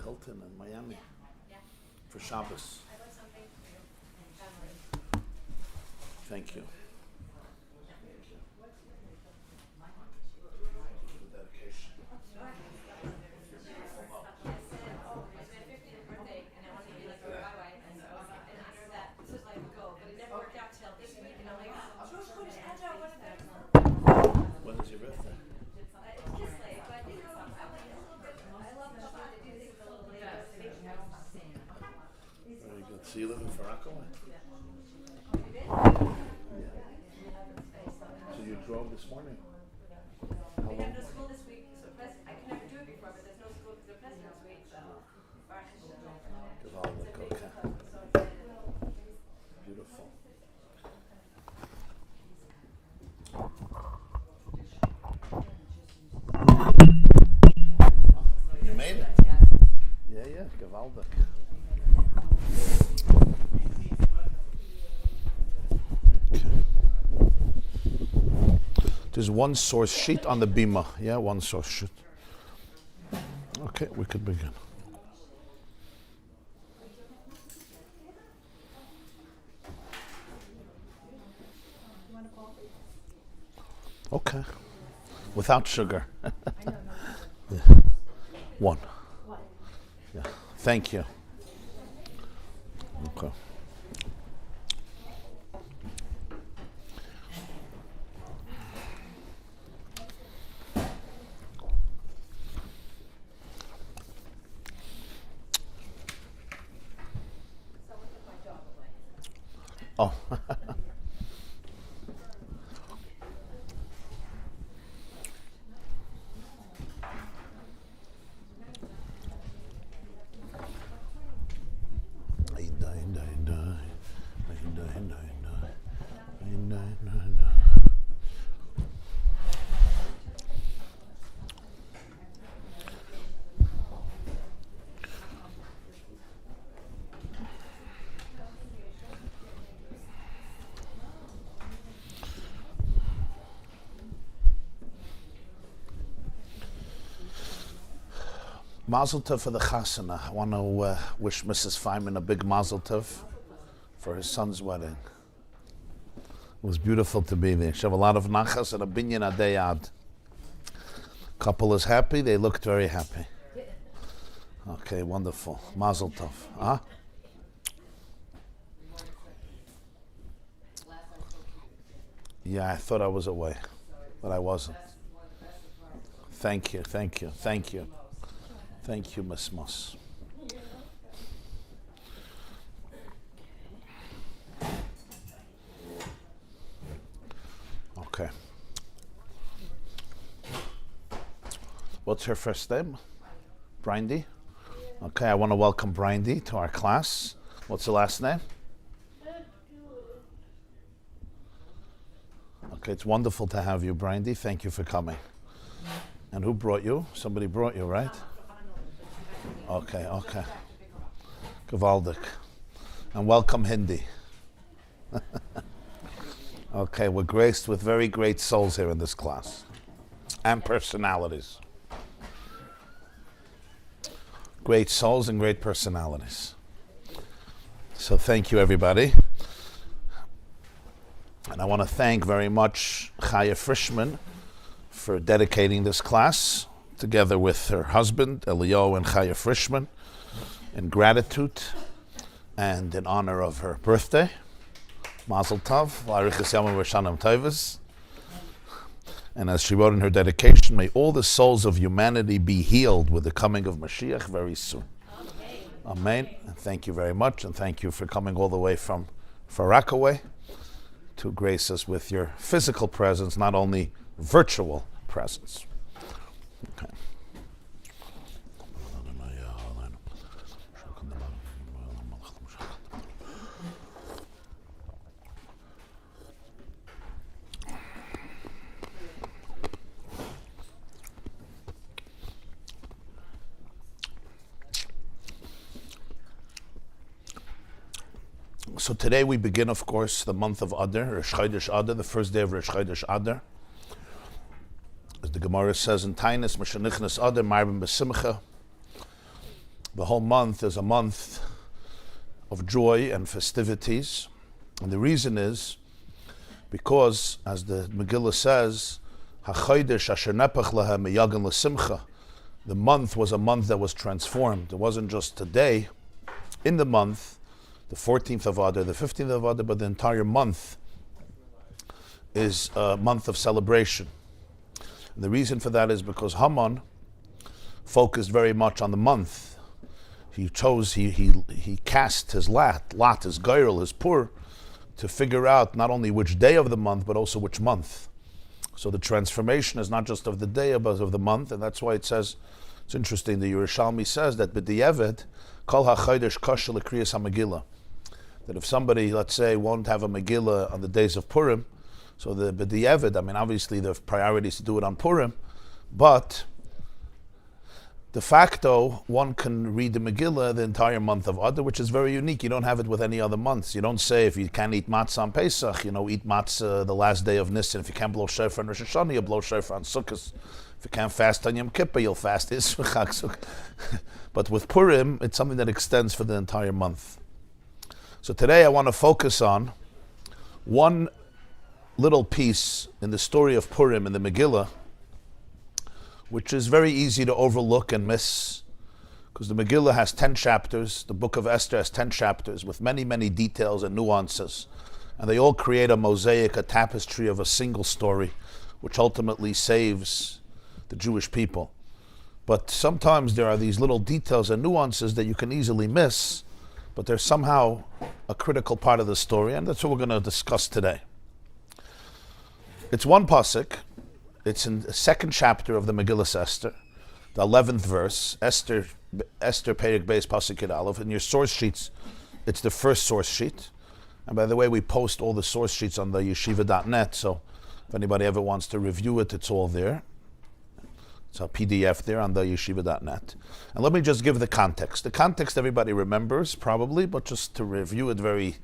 Hilton in Miami for Shabbos. Thank you. When is your birthday? Very good. So you live in Rockaway? So you drove this morning? We have no school this week, so I can never do it before, but there's no school because they're president this week, so. Okay. Beautiful. You made it? Yeah, gewaldig. There's one source sheet on the bima. Yeah, one source sheet. Okay, we could begin. Okay. Without sugar. Yeah. One. Yeah. Thank you. Okay. Oh. Mazel tov for the chasana. I want to wish Mrs. Feynman a big mazel tov for his son's wedding. It was beautiful to be there. She have a lot of nachas and a binyan adayad. Couple is happy. They looked very happy. Okay, wonderful. Mazel tov. Huh? Yeah, I thought I was away, but I wasn't. Thank you. Thank you, Miss Moss. Okay. What's her first name? Brindy? Okay, I want to welcome Brindy to our class. What's the last name? Okay, it's wonderful to have you, Brindy. Thank you for coming. And who brought you? Somebody brought you, right? Okay. Gewaldig. And welcome, Hindi. Okay, we're graced with very great souls here in this class. And personalities. Great souls and great personalities. So thank you, everybody. And I want to thank very much Chaya Frischman for dedicating this class, together with her husband, Elio and Chaya Frischman, in gratitude and in honor of her birthday. Mazel Tov, L'arichas Yamim V'Shanim Tovos. And as she wrote in her dedication, may all the souls of humanity be healed with the coming of Mashiach very soon. Amen. And thank you very much, and thank you for coming all the way from Far Rockaway to grace us with your physical presence, not only virtual presence. Okay. So today we begin, of course, the month of Adar, Rosh Chodesh Adar, the first day of Rosh Chodesh Adar. As the Gemara says in Tainus, Mashanichnas Adar, Marbim B'Simcha. The whole month is a month of joy and festivities. And the reason is because, as the Megillah says, HaChodesh asher nepach lehem miyagan l'simcha. The month was a month that was transformed. It wasn't just a day in the month, the 14th of Adar, the 15th of Adar, but the entire month is a month of celebration. And the reason for that is because Haman focused very much on the month. He cast his lot, his geirel, his pur, to figure out not only which day of the month, but also which month. So the transformation is not just of the day, but of the month, and that's why it says, it's interesting, the Yerushalmi says that b'di'evet, kol ha'chodesh kasher l'kriyas ha'megillah. That if somebody, let's say, won't have a Megillah on the days of Purim, so the b'di'evet, I mean, obviously the priority is to do it on Purim, but de facto, one can read the Megillah the entire month of Adar, which is very unique. You don't have it with any other months. You don't say if you can't eat matzah on Pesach, eat matzah the last day of Nisan. If you can't blow shofar on Rosh Hashanah, you blow shofar on Sukkot. If you can't fast on Yom Kippur, you'll fast Isra. But with Purim, it's something that extends for the entire month. So today I want to focus on one little piece in the story of Purim in the Megillah, which is very easy to overlook and miss, because the Megillah has 10 chapters, the book of Esther has 10 chapters with many, many details and nuances, and they all create a mosaic, a tapestry of a single story, which ultimately saves the Jewish people. But sometimes there are these little details and nuances that you can easily miss, but they're somehow a critical part of the story, and that's what we're going to discuss today. It's one pasuk. It's in the second chapter of the Megillah Esther, the 11th verse, Esther Perek Beis Pasuk Yud Aleph. In your source sheets, it's the first source sheet. And by the way, we post all the source sheets on the yeshiva.net, so if anybody ever wants to review it, it's all there. It's a PDF there on the yeshiva.net. And let me just give the context. The context everybody remembers, probably, but just to review it very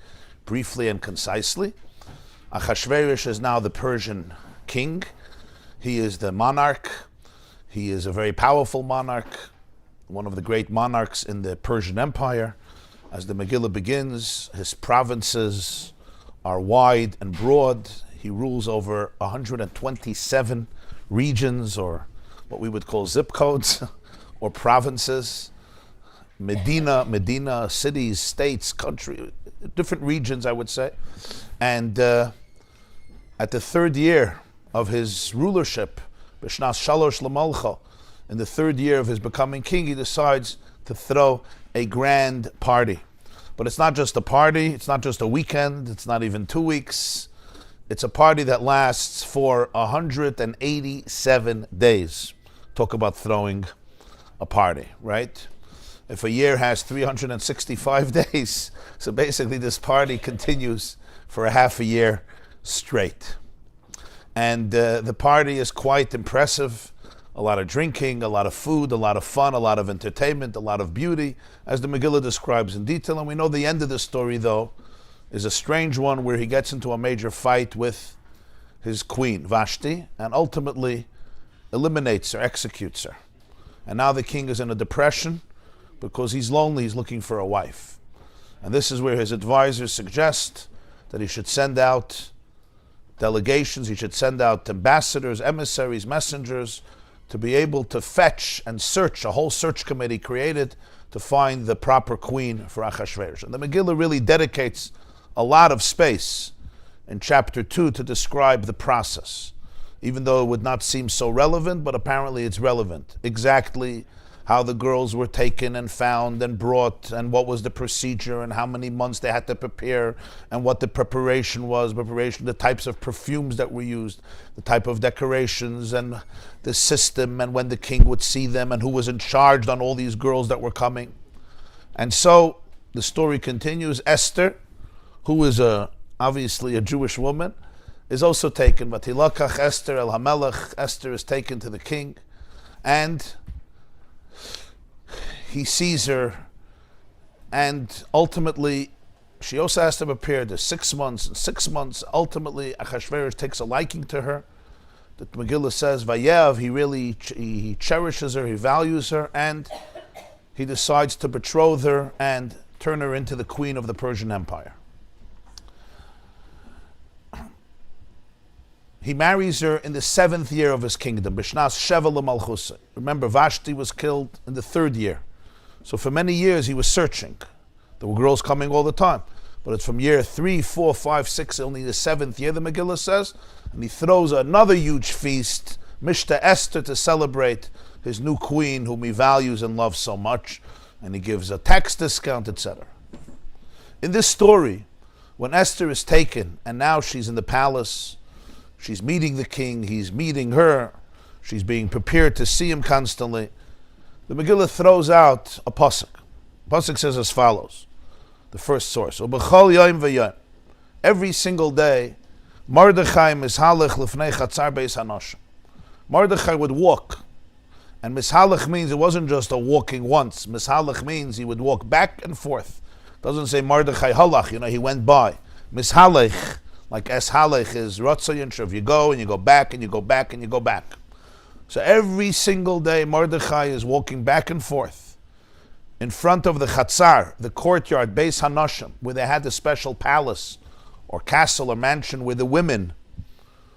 briefly and concisely. Achashverosh is now the Persian king. He is the monarch. He is a very powerful monarch, one of the great monarchs in the Persian Empire. As the Megillah begins, his provinces are wide and broad. He rules over 127 regions, or what we would call zip codes, or provinces. Medina, cities, states, country, different regions, I would say. And at the third year of his rulership, B'shnas Shalosh L'Malcha, in the third year of his becoming king, he decides to throw a grand party. But it's not just a party, it's not just a weekend, it's not even 2 weeks. It's a party that lasts for 187 days. Talk about throwing a party, right? If a year has 365 days, so basically this party continues for a half a year straight. And the party is quite impressive. A lot of drinking, a lot of food, a lot of fun, a lot of entertainment, a lot of beauty, as the Megillah describes in detail. And we know the end of the story, though, is a strange one where he gets into a major fight with his queen, Vashti, and ultimately eliminates her, executes her. And now the king is in a depression because he's lonely, he's looking for a wife. And this is where his advisors suggest that he should send out delegations, he should send out ambassadors, emissaries, messengers, to be able to fetch and search, a whole search committee created to find the proper queen for Achashverosh. And the Megillah really dedicates a lot of space in chapter 2 to describe the process, even though it would not seem so relevant, but apparently it's relevant. Exactly how the girls were taken and found and brought, and what was the procedure, and how many months they had to prepare, and what the preparation was, the types of perfumes that were used, the type of decorations, and the system, and when the king would see them, and who was in charge on all these girls that were coming. And so the story continues. Esther, who is obviously a Jewish woman, is also taken. Vatilakach Esther el Hamelech. Esther is taken to the king, and he sees her, and ultimately she also has to prepare. There's 6 months, and 6 months, ultimately Achashverosh takes a liking to her. The Megillah says, Vayev, he cherishes her, he values her, and he decides to betroth her and turn her into the queen of the Persian Empire. He marries her in the 7th year of his kingdom. Bishnas Sheva L'Malchusa. Remember, Vashti was killed in the 3rd year. So for many years he was searching. There were girls coming all the time. But it's from year 3, 4, 5, 6, only the 7th year, the Megillah says. And he throws another huge feast, Mishta Esther, to celebrate his new queen, whom he values and loves so much. And he gives a tax discount, etc. In this story, when Esther is taken, and now she's in the palace, she's meeting the king, he's meeting her, she's being prepared to see him constantly, the Megillah throws out a pasuk. Pasuk says as follows, the first source, Ubechol yom v'yom. Every single day, Mordechai mishalech lifnei chatzar beis hanoshim. Mordechai would walk. And mishalech means it wasn't just a walking once. Mishalech means he would walk back and forth. It doesn't say Mordechai halach, he went by. Mishalech, like eshalech, is rotzayin shav. You go and you go back and you go back and you go back. So every single day, Mordechai is walking back and forth in front of the chatzar, the courtyard, Beis Hanoshim, where they had the special palace or castle or mansion where the women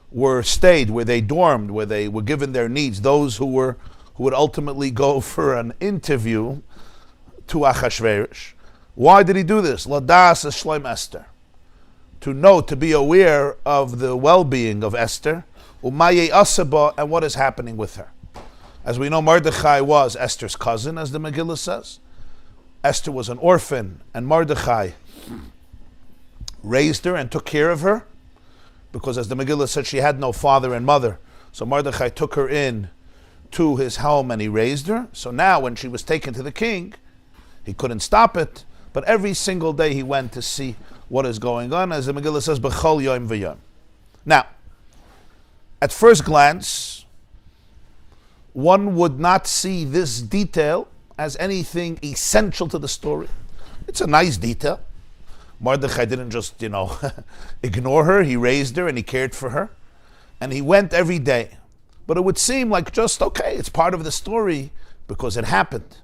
were stayed, where they dormed, where they were given their needs. Those who would ultimately go for an interview to Achashverosh. Why did he do this? Ladas Shloim Esther. To know, to be aware of the well-being of Esther, Umaye Asaba, and what is happening with her. As we know, Mordechai was Esther's cousin, as the Megillah says. Esther was an orphan, and Mordechai raised her and took care of her, because as the Megillah said, she had no father and mother. So Mordechai took her in to his home and he raised her. So now when she was taken to the king, he couldn't stop it, but every single day he went to see what is going on, as the Megillah says, B'chol yom v'yom. Now, at first glance, one would not see this detail as anything essential to the story. It's a nice detail. Mordechai didn't just, ignore her. He raised her and he cared for her. And he went every day. But it would seem like just, okay, it's part of the story because it happened.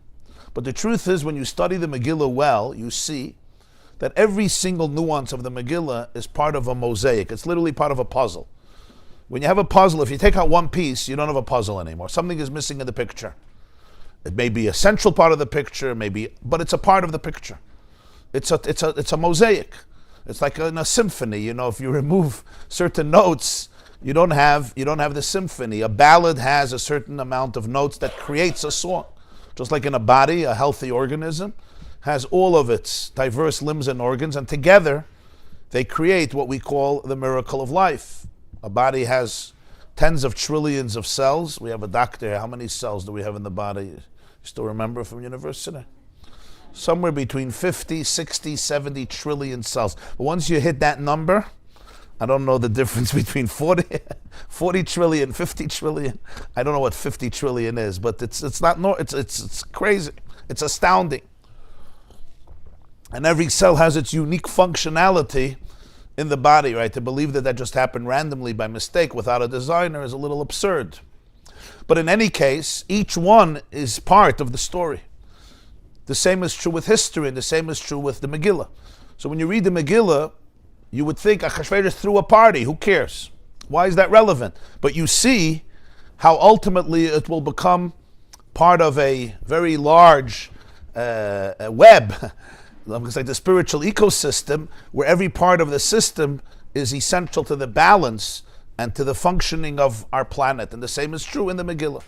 But the truth is, when you study the Megillah well, you see that every single nuance of the Megillah is part of a mosaic. It's literally part of a puzzle. When you have a puzzle, if you take out one piece, you don't have a puzzle anymore. Something is missing in the picture. It may be a central part of the picture, but it's a part of the picture. It's a mosaic. It's like in a symphony. If you remove certain notes, you don't have the symphony. A ballad has a certain amount of notes that creates a song. Just like in a body, a healthy organism has all of its diverse limbs and organs, and together they create what we call the miracle of life. A body has tens of trillions of cells. We have a doctor. How many cells do we have in the body? You still remember from university? Somewhere between 50, 60, 70 trillion cells. But once you hit that number, I don't know the difference between 40 trillion, 50 trillion. I don't know what 50 trillion is, but it's crazy. It's astounding. And every cell has its unique functionality in the body, right? To believe that just happened randomly by mistake without a designer is a little absurd. But in any case, each one is part of the story. The same is true with history, and the same is true with the Megillah. So when you read the Megillah, you would think Achashverosh threw a party. Who cares? Why is that relevant? But you see how ultimately it will become part of a very large web. It's like the spiritual ecosystem, where every part of the system is essential to the balance and to the functioning of our planet. And the same is true in the Megillah.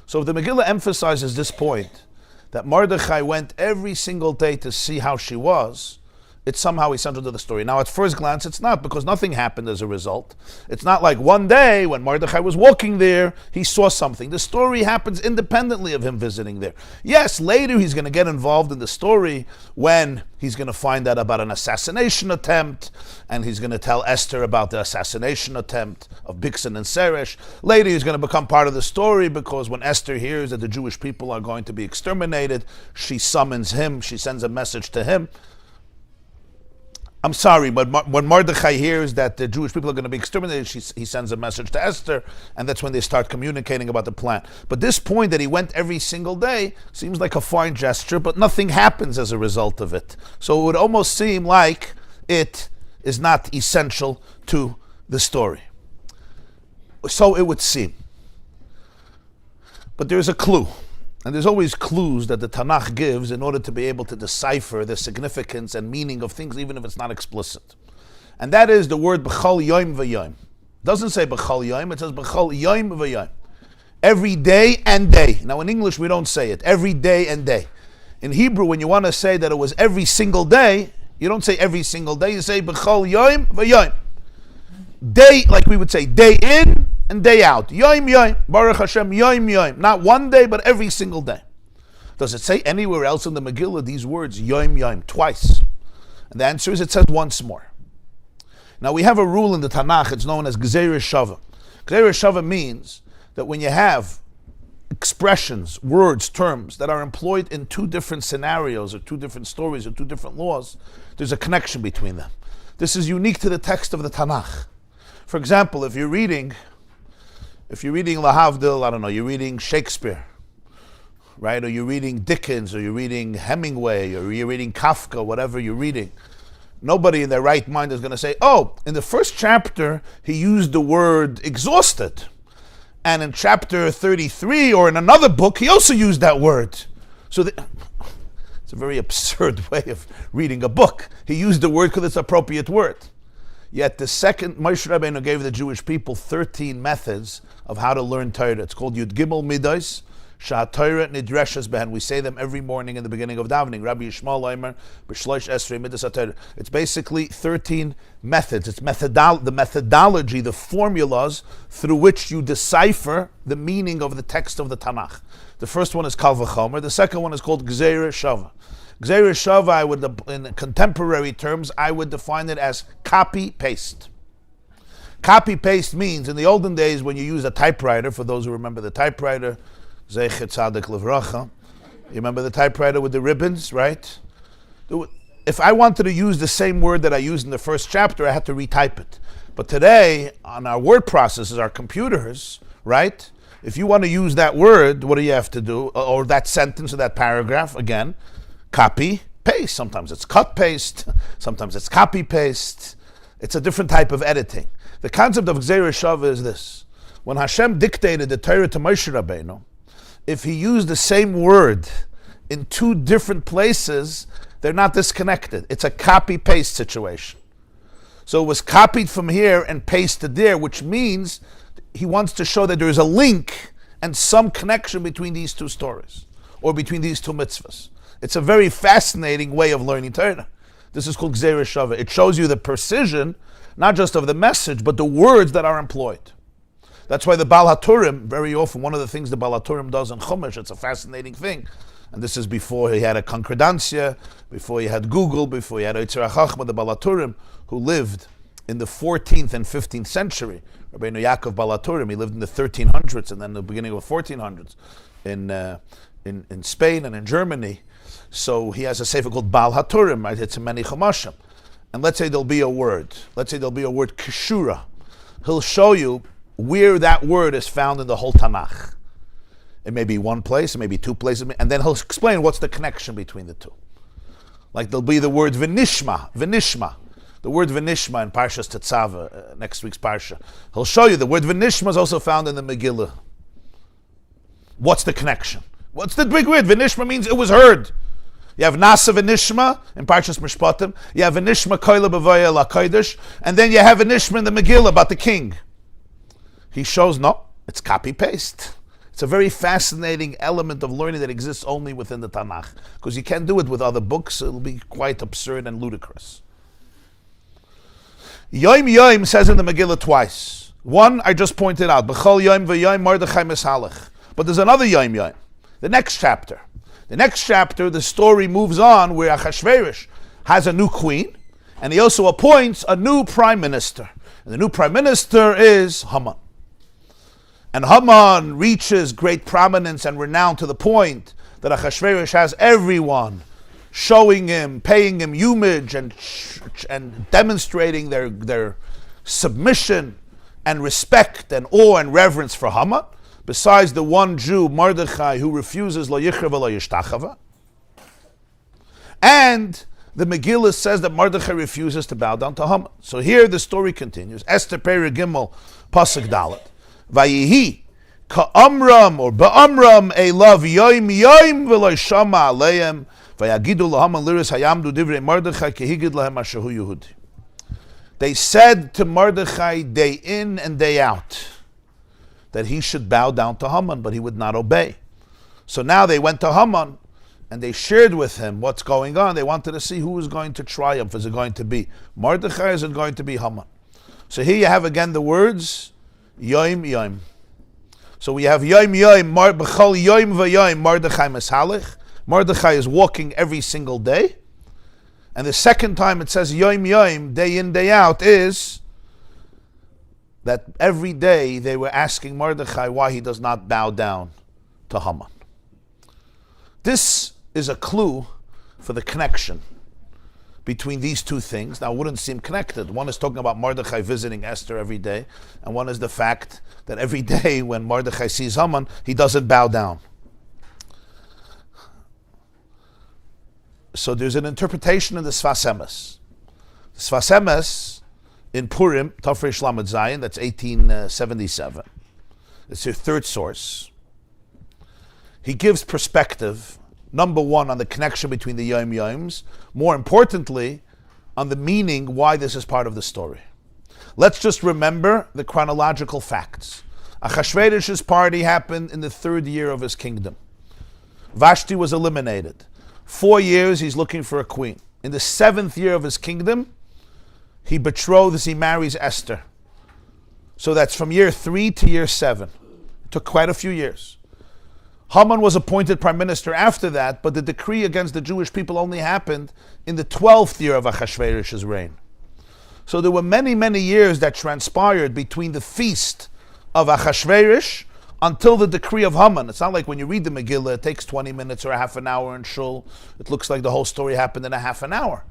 So if the Megillah emphasizes this point, that Mordechai went every single day to see how she was, it's somehow essential to the story. Now, at first glance, it's not, because nothing happened as a result. It's not like one day when Mordechai was walking there, he saw something. The story happens independently of him visiting there. Yes, later he's going to get involved in the story when he's going to find out about an assassination attempt, and he's going to tell Esther about the assassination attempt of Bixen and Seresh. Later he's going to become part of the story, because when Esther hears that the Jewish people are going to be exterminated, she summons him, she sends a message to him. I'm sorry, but when Mordechai hears that the Jewish people are going to be exterminated, he sends a message to Esther, and that's when they start communicating about the plan. But this point that he went every single day seems like a fine gesture, but nothing happens as a result of it. So it would almost seem like it is not essential to the story. So it would seem. But there's a clue. And there's always clues that the Tanakh gives in order to be able to decipher the significance and meaning of things, even if it's not explicit. And that is the word b'chol yom v'yom. It doesn't say b'chol yom, it says b'chol yom v'yom. Every day and day. Now in English we don't say it. Every day and day. In Hebrew, when you want to say that it was every single day, you don't say every single day, you say b'chol yom v'yom. Day, like we would say, day in and day out. Yom yom. Baruch Hashem, yom yom. Not one day, but every single day. Does it say anywhere else in the Megillah these words, yom yom, twice? And the answer is it says once more. Now we have a rule in the Tanakh, it's known as Gzeira Shava. Gzeira Shava means that when you have expressions, words, terms that are employed in two different scenarios or two different stories or two different laws, there's a connection between them. This is unique to the text of the Tanakh. For example, if you're reading Lahavdil, I don't know, you're reading Shakespeare, right? Or you're reading Dickens, or you're reading Hemingway, or you're reading Kafka, whatever you're reading. Nobody in their right mind is going to say, oh, in the first chapter, he used the word exhausted. And in chapter 33, or in another book, he also used that word. So it's a very absurd way of reading a book. He used the word because it's an appropriate word. Yet the second, Moshe Rabbeinu gave the Jewish people 13 methods of how to learn Torah. It's called Yud Gimel Midos, Shah Torah Nidreshes Behen. We say them every morning in the beginning of davening. Rabbi Yishmael Omer, B'shlosh Esrei Midas HaTorah. It's basically 13 methods. It's the methodology, the formulas through which you decipher the meaning of the text of the Tanakh. The first one is Kal V'chomer. The second one is called Gzeira Shava. Gzeira Shava, in contemporary terms, I would define it as copy-paste. Copy-paste means, in the olden days, when you use a typewriter, for those who remember the typewriter, Zeichet Tzadik Levracha, you remember the typewriter with the ribbons, right? If I wanted to use the same word that I used in the first chapter, I had to retype it. But today, on our word processors, our computers, right? If you want to use that word, what do you have to do? Or that sentence or that paragraph, again, copy, paste. Sometimes it's cut, paste. Sometimes it's copy, paste. It's a different type of editing. The concept of Gzeira Shava is this. When Hashem dictated the Torah to Moshe Rabbeinu, if he used the same word in two different places, they're not disconnected. It's a copy-paste situation. So it was copied from here and pasted there, which means he wants to show that there is a link and some connection between these two stories, or between these two mitzvahs. It's a very fascinating way of learning Torah. This is called Gzeira Shava. It shows you the precision, not just of the message, but the words that are employed. That's why the Baal HaTurim, very often, one of the things the Baal HaTurim does in Chumash, it's a fascinating thing. And this is before he had a concordancia, before he had Google, before he had Yitzhak Chachma, the Baal HaTurim, who lived in the 14th and 15th century. Rabbeinu Yaakov Baal HaTurim, he lived in the 1300s and then the beginning of the 1400s in Spain and in Germany. So he has a sefer called Baal HaTurim, right? It's in many Chumashim. And let's say there'll be a word. Let's say there'll be a word Keshura. He'll show you where that word is found in the whole Tanakh. It may be one place, it may be two places, and then he'll explain what's the connection between the two. Like there'll be the word Vinishma. The word Vinishma in Parshas Tetzaveh, next week's Parsha. He'll show you the word Vinishma is also found in the Megillah. What's the connection? What's the big word? Vinishma means it was heard. You have Nasa Vinishma in Parshas Mishpatim. You have Vinishma Koila B'Vaya La Kodesh. And then you have Vinishma in the Megillah about the king. He shows, no, it's copy-paste. It's a very fascinating element of learning that exists only within the Tanakh. Because you can't do it with other books. It'll be quite absurd and ludicrous. Yom Yom says in the Megillah twice. One, I just pointed out. B'chol Yom v'Yom Mordechai Mishalach. But there's another Yom Yom. The next chapter. The next chapter, the story moves on where Achashverosh has a new queen, and he also appoints a new prime minister. And the new prime minister is Haman. And Haman reaches great prominence and renown to the point that Achashverosh has everyone showing him, paying him homage, and demonstrating their submission and respect and awe and reverence for Haman, besides the one Jew, Mordechai, who refuses lo yichra v'lo yishtachava. And the Megillah says that Mordechai refuses to bow down to Haman. So here the story continues. Esther Perek Gimel Pasuk Dalet. Vayihi ka'amram or ba'amram elav yoim yoim v'lo shama aleim vayagidu lahaman liris hayamdu divrei Mordechai kehigid lahem asher hu Yehudi. They said to Mordechai day in and day out that he should bow down to Haman, but he would not obey. So now they went to Haman and they shared with him what's going on. They wanted to see who is going to triumph. Is it going to be Mordechai? Is it going to be Haman? So here you have again the words Yoim Yoim. So we have Yoim Yoim, B'chol Yoim v'Yoim, Mordechai Meshalech. Mordechai is walking every single day. And the second time it says Yoim Yoim, day in, day out, is that every day they were asking Mordechai why he does not bow down to Haman. This is a clue for the connection between these two things. Now, it wouldn't seem connected. One is talking about Mordechai visiting Esther every day, and one is the fact that every day when Mordechai sees Haman, he doesn't bow down. So there's an interpretation in the Sfas Emes. The Sfas Emes in Purim, Tafresh Lamed Zayin, that's 1877. It's your third source. He gives perspective, number one, on the connection between the Yom Yoms, more importantly, on the meaning why this is part of the story. Let's just remember the chronological facts. Achashverosh's party happened in the 3rd year of his kingdom. Vashti was eliminated. 4 years he's looking for a queen. In the 7th year of his kingdom, he betroths, he marries Esther. So that's from year 3 to year 7. It took quite a few years. Haman was appointed prime minister after that, but the decree against the Jewish people only happened in the 12th year of Achashverosh's reign. So there were many, many years that transpired between the feast of Achashverosh until the decree of Haman. It's not like when you read the Megillah, it takes 20 minutes or a half an hour in shul. It looks like the whole story happened in a half an hour.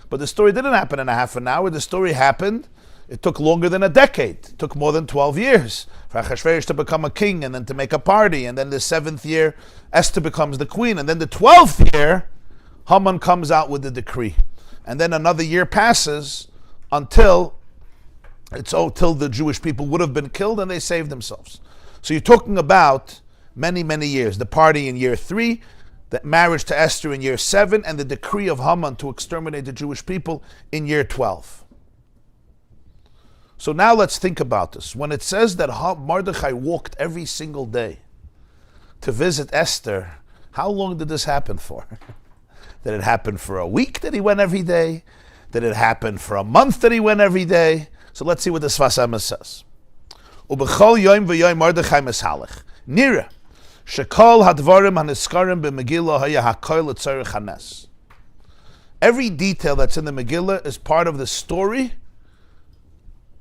But the story didn't happen in a half an hour. The story happened, it took longer than a decade. It took more than 12 years for Achashverosh to become a king and then to make a party. And then the 7th year, Esther becomes the queen. And then the 12th year, Haman comes out with the decree. And then another year passes until the Jewish people would have been killed and they saved themselves. So you're talking about many, many years. The party in year 3, the marriage to Esther in year 7, and the decree of Haman to exterminate the Jewish people in year 12. So now let's think about this. When it says that Mordechai walked every single day to visit Esther, how long did this happen for? Did it happen for a week that he went every day? Did it happen for a month that he went every day? So let's see what the Sfas Emes says. Ubechol yoim v'yoim Mordechai meshalech. Nira. Shekol hadvarim haniskarim b'Megillah haya hakoil etzorech hanes. Every detail that's in the Megillah is part of the story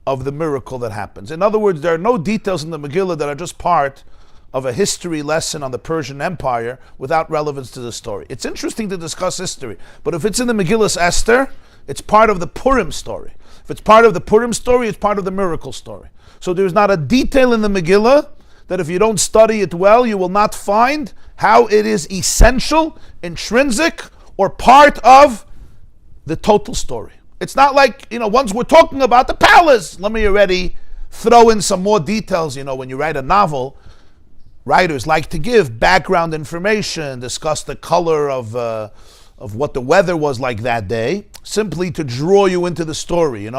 of the miracle that happens. In other words, there are no details in the Megillah that are just part of a history lesson on the Persian Empire without relevance to the story. It's interesting to discuss history, but if it's in the Megillah's Esther, it's part of the Purim story. If it's part of the Purim story, it's part of the miracle story. So there's not a detail in the Megillah that if you don't study it well, you will not find how it is essential, intrinsic, or part of the total story. It's not like, once we're talking about the palace, let me already throw in some more details. When you write a novel, writers like to give background information, discuss the color of what the weather was like that day, simply to draw you into the story,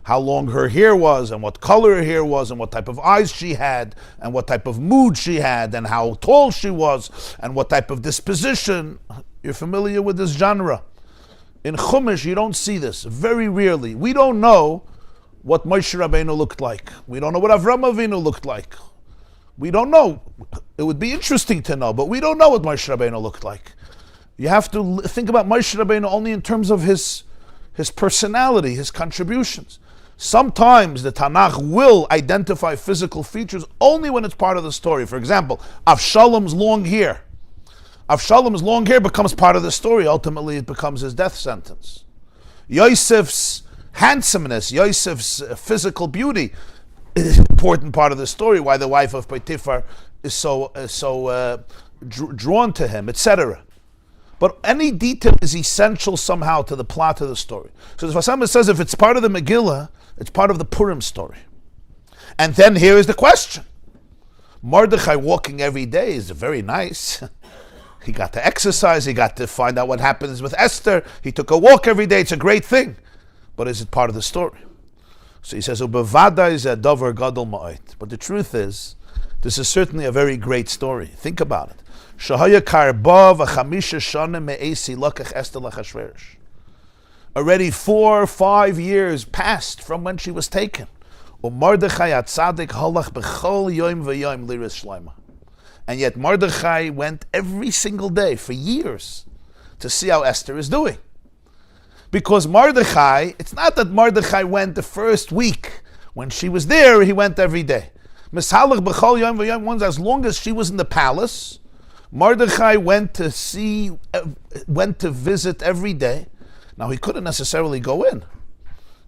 how long her hair was, and what color her hair was, and what type of eyes she had, and what type of mood she had, and how tall she was, and what type of disposition. You're familiar with this genre. In Chumash, you don't see this, very rarely. We don't know what Moshe Rabbeinu looked like. We don't know what Avraham Avinu looked like. We don't know. It would be interesting to know, but we don't know what Moshe Rabbeinu looked like. You have to think about Moshe Rabbeinu only in terms of his personality, his contributions. Sometimes the Tanakh will identify physical features only when it's part of the story. For example, Avshalom's long hair. Avshalom's long hair becomes part of the story. Ultimately, it becomes his death sentence. Yosef's handsomeness, Yosef's physical beauty is an important part of the story, why the wife of Potiphar is so drawn to him, etc. But any detail is essential somehow to the plot of the story. So the Sfas Emes says if it's part of the Megillah, it's part of the Purim story. And then here is the question. Mordechai walking every day is very nice. He got to exercise, he got to find out what happens with Esther, he took a walk every day, it's a great thing. But is it part of the story? So he says, "Ubevada is a davar gadol ma'at." But the truth is, this is certainly a very great story. Think about it. Shahaya karba v'chamisha shana me'esi lakach Esther lachashverish. Already 4 or 5 years passed from when she was taken. Mordechai atzadik halach b'chol yom v'yom liris shleima. And yet Mordechai went every single day for years to see how Esther is doing. Because Mordechai, it's not that Mordechai went the first week. When she was there, he went every day. Mishalach b'chol yom v'yom, once as long as she was in the palace, Mordechai went to visit every day. Now he couldn't necessarily go in.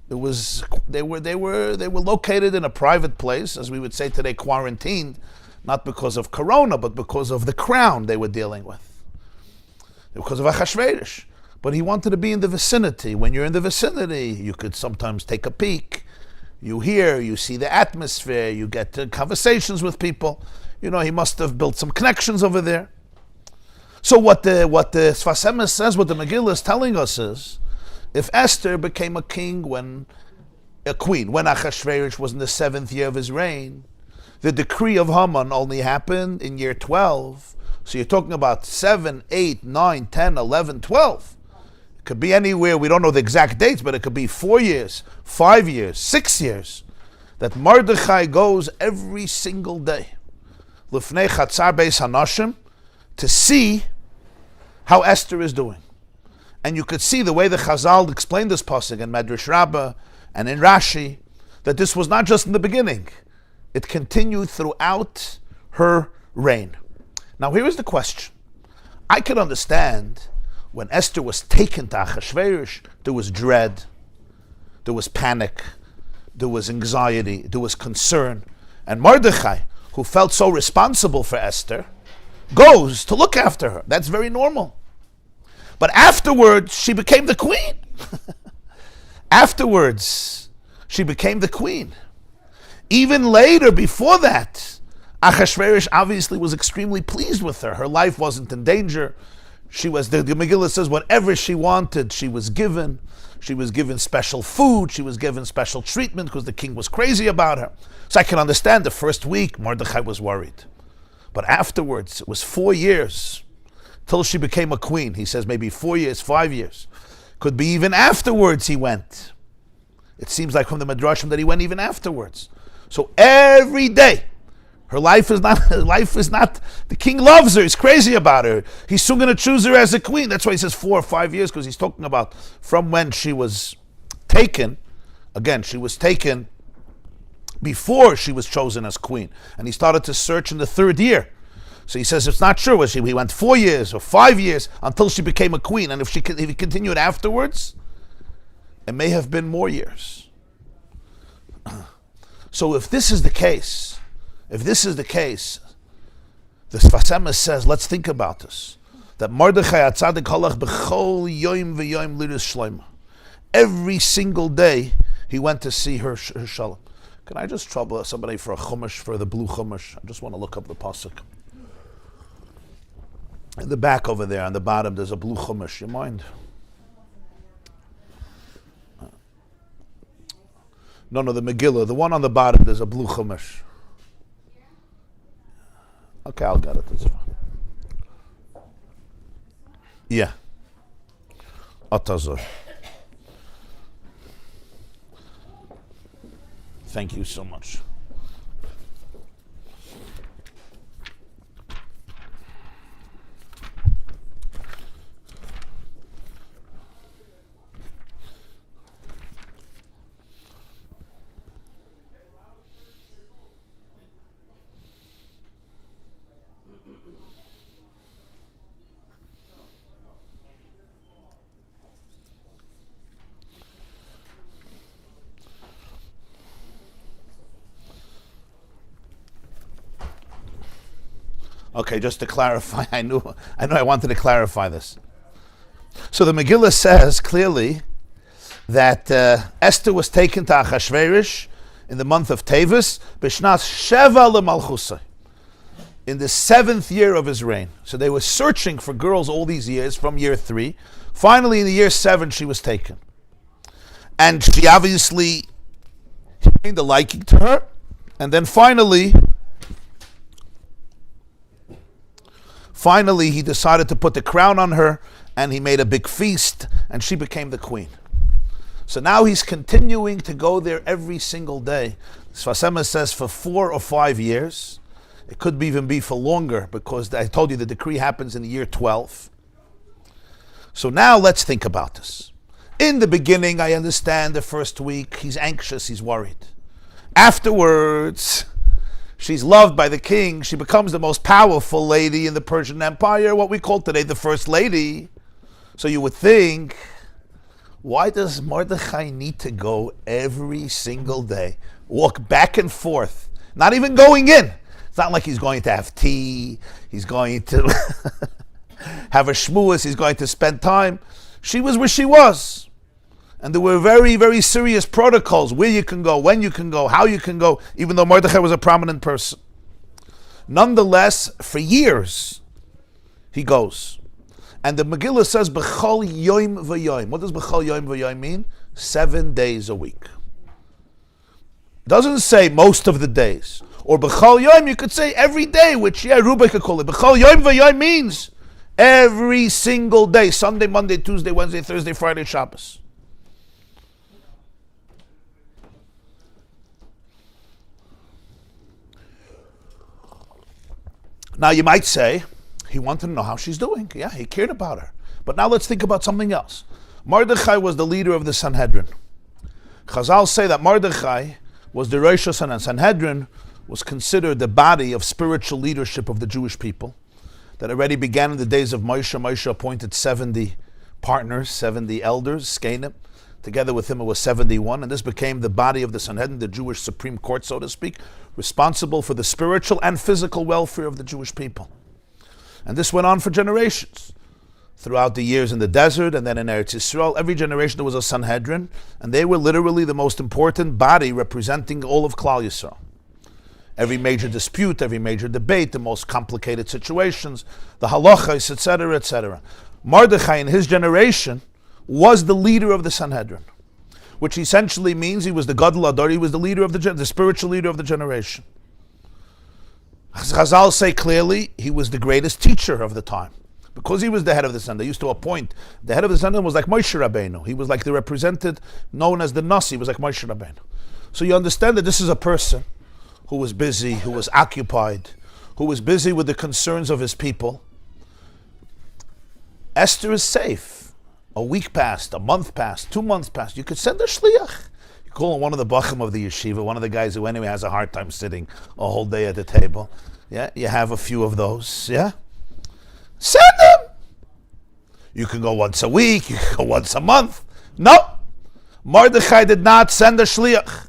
They were located in a private place, as we would say today, quarantined, not because of corona, but because of the crown they were dealing with. Because of Achashverosh. But he wanted to be in the vicinity. When you're in the vicinity, you could sometimes take a peek. You hear, you see the atmosphere, you get to conversations with people. You know, he must have built some connections over there. So what the Sfas Emes says, what the Megillah is telling us is, if Esther became a queen when Achashverosh was in the 7th year of his reign, the decree of Haman only happened in year 12. So you're talking about 7, 8, 9, 10, 11, 12. It could be anywhere, we don't know the exact dates, but it could be 4 years, 5 years, 6 years, that Mordechai goes every single day, Lifnei Chatzar Beis Hanashim, to see how Esther is doing. And you could see the way the Chazal explained this pasuk in Medrash Rabbah and in Rashi, that this was not just in the beginning. It continued throughout her reign. Now here is the question. I could understand when Esther was taken to Achashverosh, there was dread, there was panic, there was anxiety, there was concern. And Mordechai, who felt so responsible for Esther, goes to look after her. That's very normal. But afterwards, she became the queen. Afterwards, she became the queen. Even later, before that, Achashverosh obviously was extremely pleased with her. Her life wasn't in danger. She was, the Megillah says, whatever she wanted, she was given. She was given special food. She was given special treatment because the king was crazy about her. So I can understand the first week, Mordechai was worried. But afterwards, it was 4 years till she became a queen. He says maybe 4 years, 5 years. Could be even afterwards he went. It seems like from the Midrashim that he went even afterwards. So every day, her life is not, the king loves her, he's crazy about her. He's soon going to choose her as a queen. That's why he says 4 or 5 years, because he's talking about from when she was taken. Again, she was taken before she was chosen as queen. And he started to search in the 3rd year. So he says it's not sure. He went 4 years or 5 years until she became a queen. And if he continued afterwards, it may have been more years. So if this is the case, the Sfas Emes says, let's think about this. That Mordechai atzadik halach b'chol yom v'yom liris shleima. Every single day he went to see her shalom. Can I just trouble somebody for a chumash, for the blue chumash? I just want to look up the pasuk. In the back over there, on the bottom, there's a blue chumash. You mind? No, the Megillah. The one on the bottom, there's a blue chumash. Okay, I'll get it. That's fine. Yeah. Atazor. Thank you so much. Okay, just to clarify, I knew I wanted to clarify this. So the Megillah says clearly that Esther was taken to Achashverosh in the month of Tevis, B'shnas Sheva leMalchusai, in the 7th year of his reign. So they were searching for girls all these years from year 3. Finally, in the year 7, she was taken. And she obviously gained a liking to her. And then finally, he decided to put the crown on her, and he made a big feast, and she became the queen. So now he's continuing to go there every single day. Sfas Emes says for 4 or 5 years. It could even be for longer, because I told you the decree happens in the year 12. So now let's think about this. In the beginning, I understand the first week, he's anxious, he's worried. Afterwards, she's loved by the king. She becomes the most powerful lady in the Persian Empire, what we call today the first lady. So you would think, why does Mordechai need to go every single day, walk back and forth, not even going in? It's not like he's going to have tea, he's going to have a shmuas, he's going to spend time. She was where she was. And there were very, very serious protocols, where you can go, when you can go, how you can go, even though Mordechai was a prominent person. Nonetheless, for years, he goes. And the Megillah says, B'chol yoim v'yoim. What does B'chol yoim v'yoim mean? 7 days a week. Doesn't say most of the days. Or B'chol yoim, you could say every day, which, Rubai could call it. B'chol yoim v'yoim means every single day. Sunday, Monday, Tuesday, Wednesday, Thursday, Friday, Shabbos. Now you might say, he wanted to know how she's doing. Yeah, he cared about her. But now let's think about something else. Mordechai was the leader of the Sanhedrin. Chazal say that Mordechai was the Rosh Hashanah. Sanhedrin was considered the body of spiritual leadership of the Jewish people that already began in the days of Moshe. Moshe appointed 70 partners, 70 elders, Skenim. Together with him it was 71, and this became the body of the Sanhedrin, the Jewish Supreme Court, so to speak, responsible for the spiritual and physical welfare of the Jewish people. And this went on for generations. Throughout the years in the desert and then in Eretz Yisrael, every generation there was a Sanhedrin, and they were literally the most important body representing all of Klal Yisrael. Every major dispute, every major debate, the most complicated situations, the halachas, etc., etc. Mordechai in his generation was the leader of the Sanhedrin, which essentially means he was the Gadol Ador, he was the leader of the spiritual leader of the generation. Chazal say clearly he was the greatest teacher of the time. Because he was the head of the Sanhedrin, they used to appoint, the head of the Sanhedrin was like Moshe Rabbeinu. He was like the represented, known as the Nasi, he was like Moshe Rabbeinu. So you understand that this is a person who was busy, who was occupied, who was busy with the concerns of his people. Esther is safe. A week passed, a month passed, 2 months passed. You could send a shliach. You call one of the bachim of the yeshiva, one of the guys who anyway has a hard time sitting a whole day at the table. Yeah, you have a few of those. Yeah, send them. You can go once a week. You can go once a month. No, Mordechai did not send a shliach.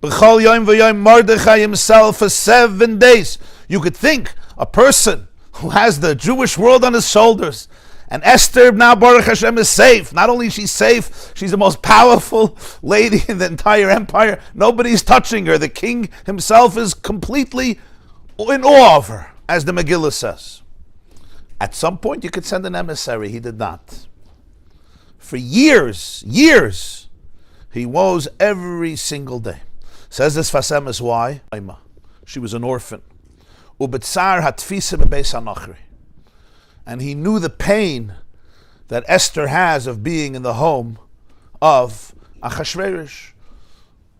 B'chol yom v'yom, Mordechai himself for 7 days. You could think a person who has the Jewish world on his shoulders. And Esther, now Baruch Hashem, is safe. Not only is she safe, she's the most powerful lady in the entire empire. Nobody's touching her. The king himself is completely in awe of her, as the Megillah says. At some point, you could send an emissary. He did not. For years, he woes every single day. Says this Sfas Emes, why? She was an orphan. Ubetzar hatfisa bebeis hanachri. And he knew the pain that Esther has of being in the home of Achashverosh,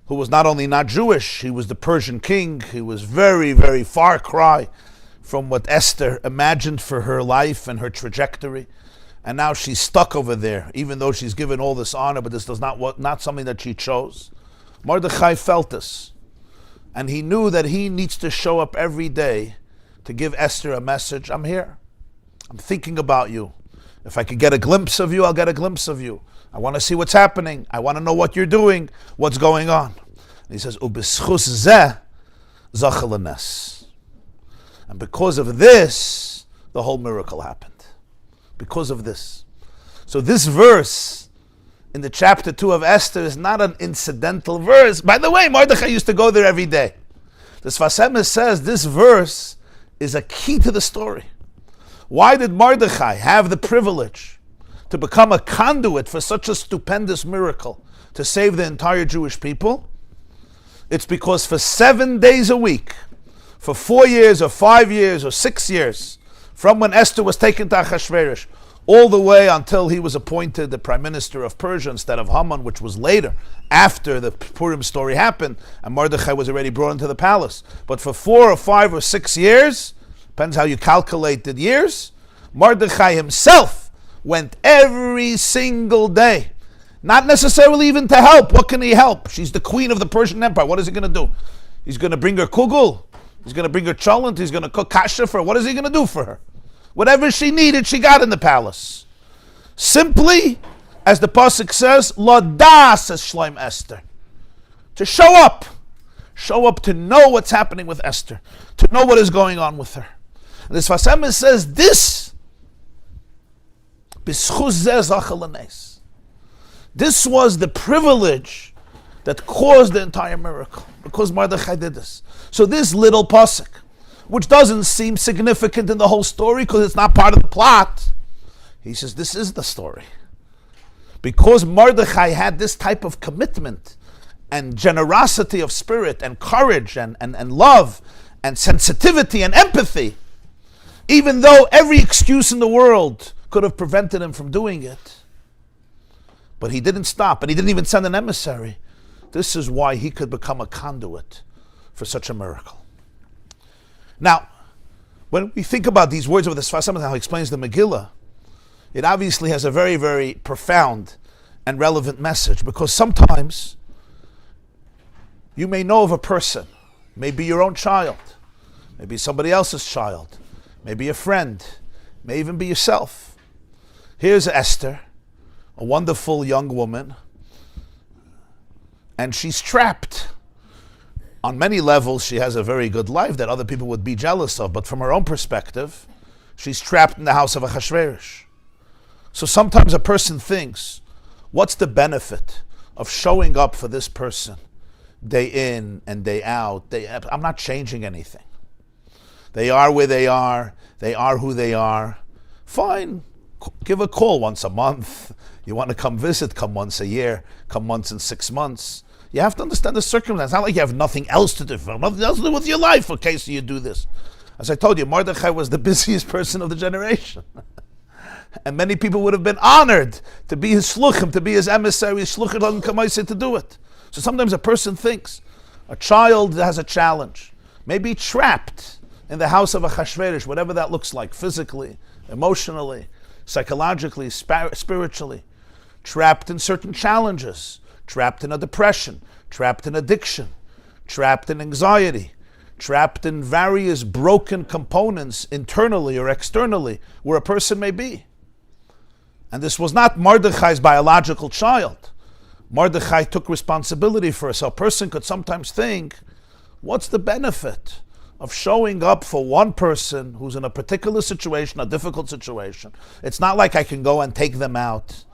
who was not only not Jewish, he was the Persian king. He was very, very far cry from what Esther imagined for her life and her trajectory. And now she's stuck over there, even though she's given all this honor, but this is not something that she chose. Mordechai felt this. And he knew that he needs to show up every day to give Esther a message. I'm here. I'm thinking about you. If I could get a glimpse of you, I'll get a glimpse of you. I want to see what's happening. I want to know what you're doing, what's going on. And he says, Ubeschus zeh zachel hanes. And because of this, the whole miracle happened. Because of this. So this verse in the chapter 2 of Esther is not an incidental verse. By the way, Mordechai used to go there every day. The Sfas Emes says this verse is a key to the story. Why did Mordechai have the privilege to become a conduit for such a stupendous miracle to save the entire Jewish people? It's because for 7 days a week, for 4 years or 5 years or 6 years, from when Esther was taken to Achashverosh, all the way until he was appointed the prime minister of Persia instead of Haman, which was later, after the Purim story happened, and Mordechai was already brought into the palace. But for 4 or 5 or 6 years, depends how you calculate the years, Mordechai himself went every single day. Not necessarily even to help. What can he help? She's the queen of the Persian Empire. What is he going to do? He's going to bring her kugel. He's going to bring her cholent. He's going to cook kasha for her. What is he going to do for her? Whatever she needed, she got in the palace. Simply, as the pasuk says, Loda, says Shloim Esther. To show up. Show up to know what's happening with Esther. To know what is going on with her. And the Sfas Emes says this. This was the privilege that caused the entire miracle, because Mordechai did this. So this little pasuk, which doesn't seem significant in the whole story because it's not part of the plot, he says this is the story. Because Mordechai had this type of commitment and generosity of spirit and courage and love and sensitivity and empathy, even though every excuse in the world could have prevented him from doing it. But he didn't stop, and he didn't even send an emissary. This is why he could become a conduit for such a miracle. Now, when we think about these words of the Sfas Emes, how he explains the Megillah, it obviously has a very, very profound and relevant message, because sometimes you may know of a person, maybe your own child, maybe somebody else's child, maybe a friend, may even be yourself. Here's Esther, a wonderful young woman, and she's trapped. On many levels, she has a very good life that other people would be jealous of, but from her own perspective, she's trapped in the house of Achashverosh. So sometimes a person thinks, what's the benefit of showing up for this person day in and day out? I'm not changing anything. They are where they are who they are. Fine, give a call once a month. You want to come visit, come once a year, come once in 6 months. You have to understand the circumstance. It's not like you have nothing else to do. Nothing else to do with your life, okay, so you do this. As I told you, Mordechai was the busiest person of the generation. And many people would have been honored to be his shluchim, to be his emissary, shluchim kamaisi, to do it. So sometimes a person thinks, a child has a challenge, maybe trapped in the house of Achashverosh, whatever that looks like, physically, emotionally, psychologically, spiritually, trapped in certain challenges, trapped in a depression, trapped in addiction, trapped in anxiety, trapped in various broken components internally or externally where a person may be. And this was not Mordechai's biological child. Mordechai took responsibility for it. So a person could sometimes think, what's the benefit of showing up for one person who's in a particular situation, a difficult situation? It's not like I can go and take them out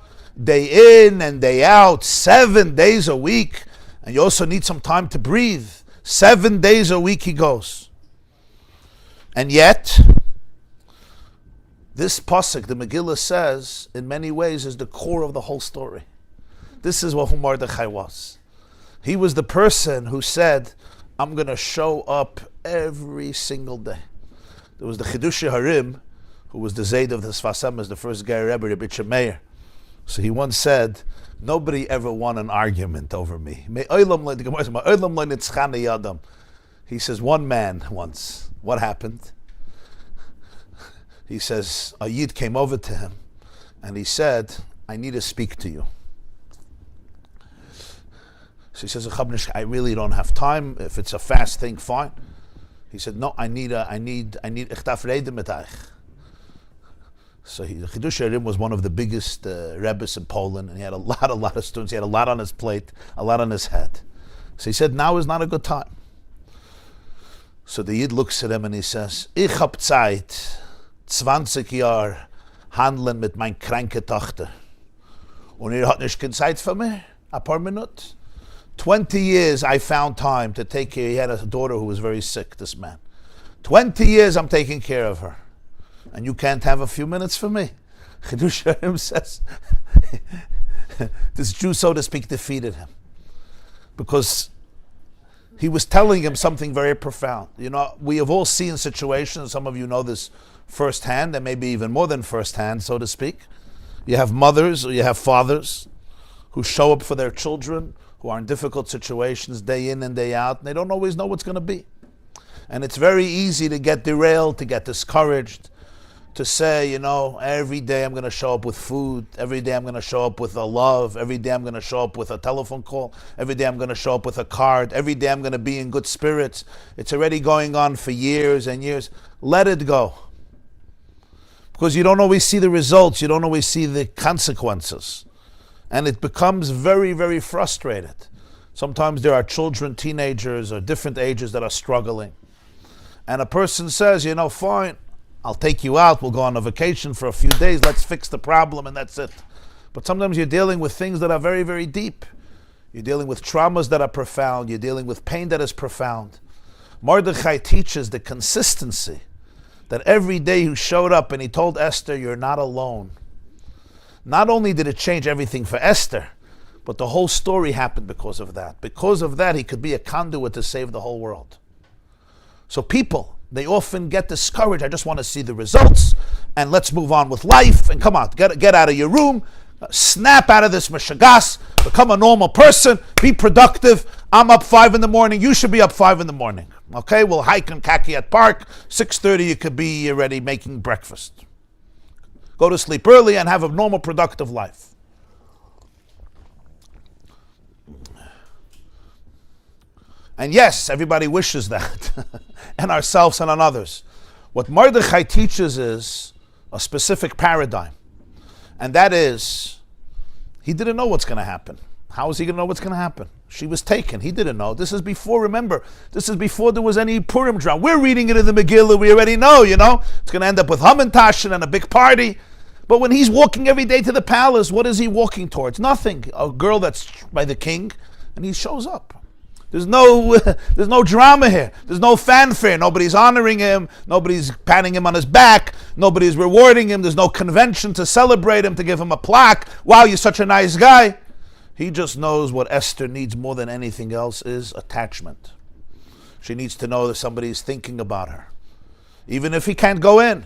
day in and day out, 7 days a week, and you also need some time to breathe. 7 days a week he goes. And yet, this pasuk, the Megillah says, in many ways is the core of the whole story. This is what Mordechai was. He was the person who said, I'm going to show up every single day. There was the Chidushei Harim, who was the Zayd of the Sfas Emes, the first guy Rabbi Meir. So he once said, nobody ever won an argument over me. He says, one man once, what happened? He says, a Yid came over to him and he said, I need to speak to you. So he says, I really don't have time. If it's a fast thing, fine. He said, no, I need ich darf reden mit euch. So the Chidushei Harim was one of the biggest Rebbes in Poland, and he had a lot of students. He had a lot on his plate, a lot on his head. So he said, now is not a good time. So the Yid looks at him and he says, Ich hab Zeit, 20 Jahre handeln mit mein kranke Tochter. Und hat nicht keine Zeit für mich, a paar Minuten. 20 years I found time to take care. He had a daughter who was very sick, this man. 20 years I'm taking care of her. And you can't have a few minutes for me. Chidush Harim says, this Jew, so to speak, defeated him. Because he was telling him something very profound. You know, we have all seen situations, some of you know this firsthand, and maybe even more than firsthand, so to speak. You have mothers or you have fathers who show up for their children, who are in difficult situations day in and day out, and they don't always know what's going to be. And it's very easy to get derailed, to get discouraged, to say, you know, every day I'm going to show up with food, every day I'm going to show up with a love, every day I'm going to show up with a telephone call, every day I'm going to show up with a card, every day I'm going to be in good spirits. It's already going on for years and years. Let it go. Because you don't always see the results, you don't always see the consequences. And it becomes very, very frustrated. Sometimes there are children, teenagers, or different ages that are struggling. And a person says, you know, fine, I'll take you out, we'll go on a vacation for a few days, let's fix the problem, and that's it. But sometimes you're dealing with things that are very, very deep. You're dealing with traumas that are profound, you're dealing with pain that is profound. Mordechai teaches the consistency that every day he showed up and he told Esther, you're not alone. Not only did it change everything for Esther, but the whole story happened because of that. Because of that, he could be a conduit to save the whole world. So people, they often get discouraged. I just want to see the results, and let's move on with life, and come on, get out of your room, snap out of this mishagas, become a normal person, be productive. I'm up 5 a.m, you should be up 5 a.m. Okay, we'll hike in Kakiat Park, 6:30 you could be already making breakfast. Go to sleep early and have a normal, productive life. And yes, everybody wishes that, and ourselves and on others. What Mordechai teaches is a specific paradigm, and that is, he didn't know what's going to happen. How is he going to know what's going to happen? She was taken. He didn't know. This is before, remember, this is before there was any Purim drama. We're reading it in the Megillah. We already know, you know. It's going to end up with Hamantashen and a big party. But when he's walking every day to the palace, what is he walking towards? Nothing. A girl that's by the king, and he shows up. There's no drama here. There's no fanfare. Nobody's honoring him. Nobody's patting him on his back. Nobody's rewarding him. There's no convention to celebrate him, to give him a plaque. Wow, you're such a nice guy. He just knows what Esther needs more than anything else is attachment. She needs to know that somebody's thinking about her, even if he can't go in.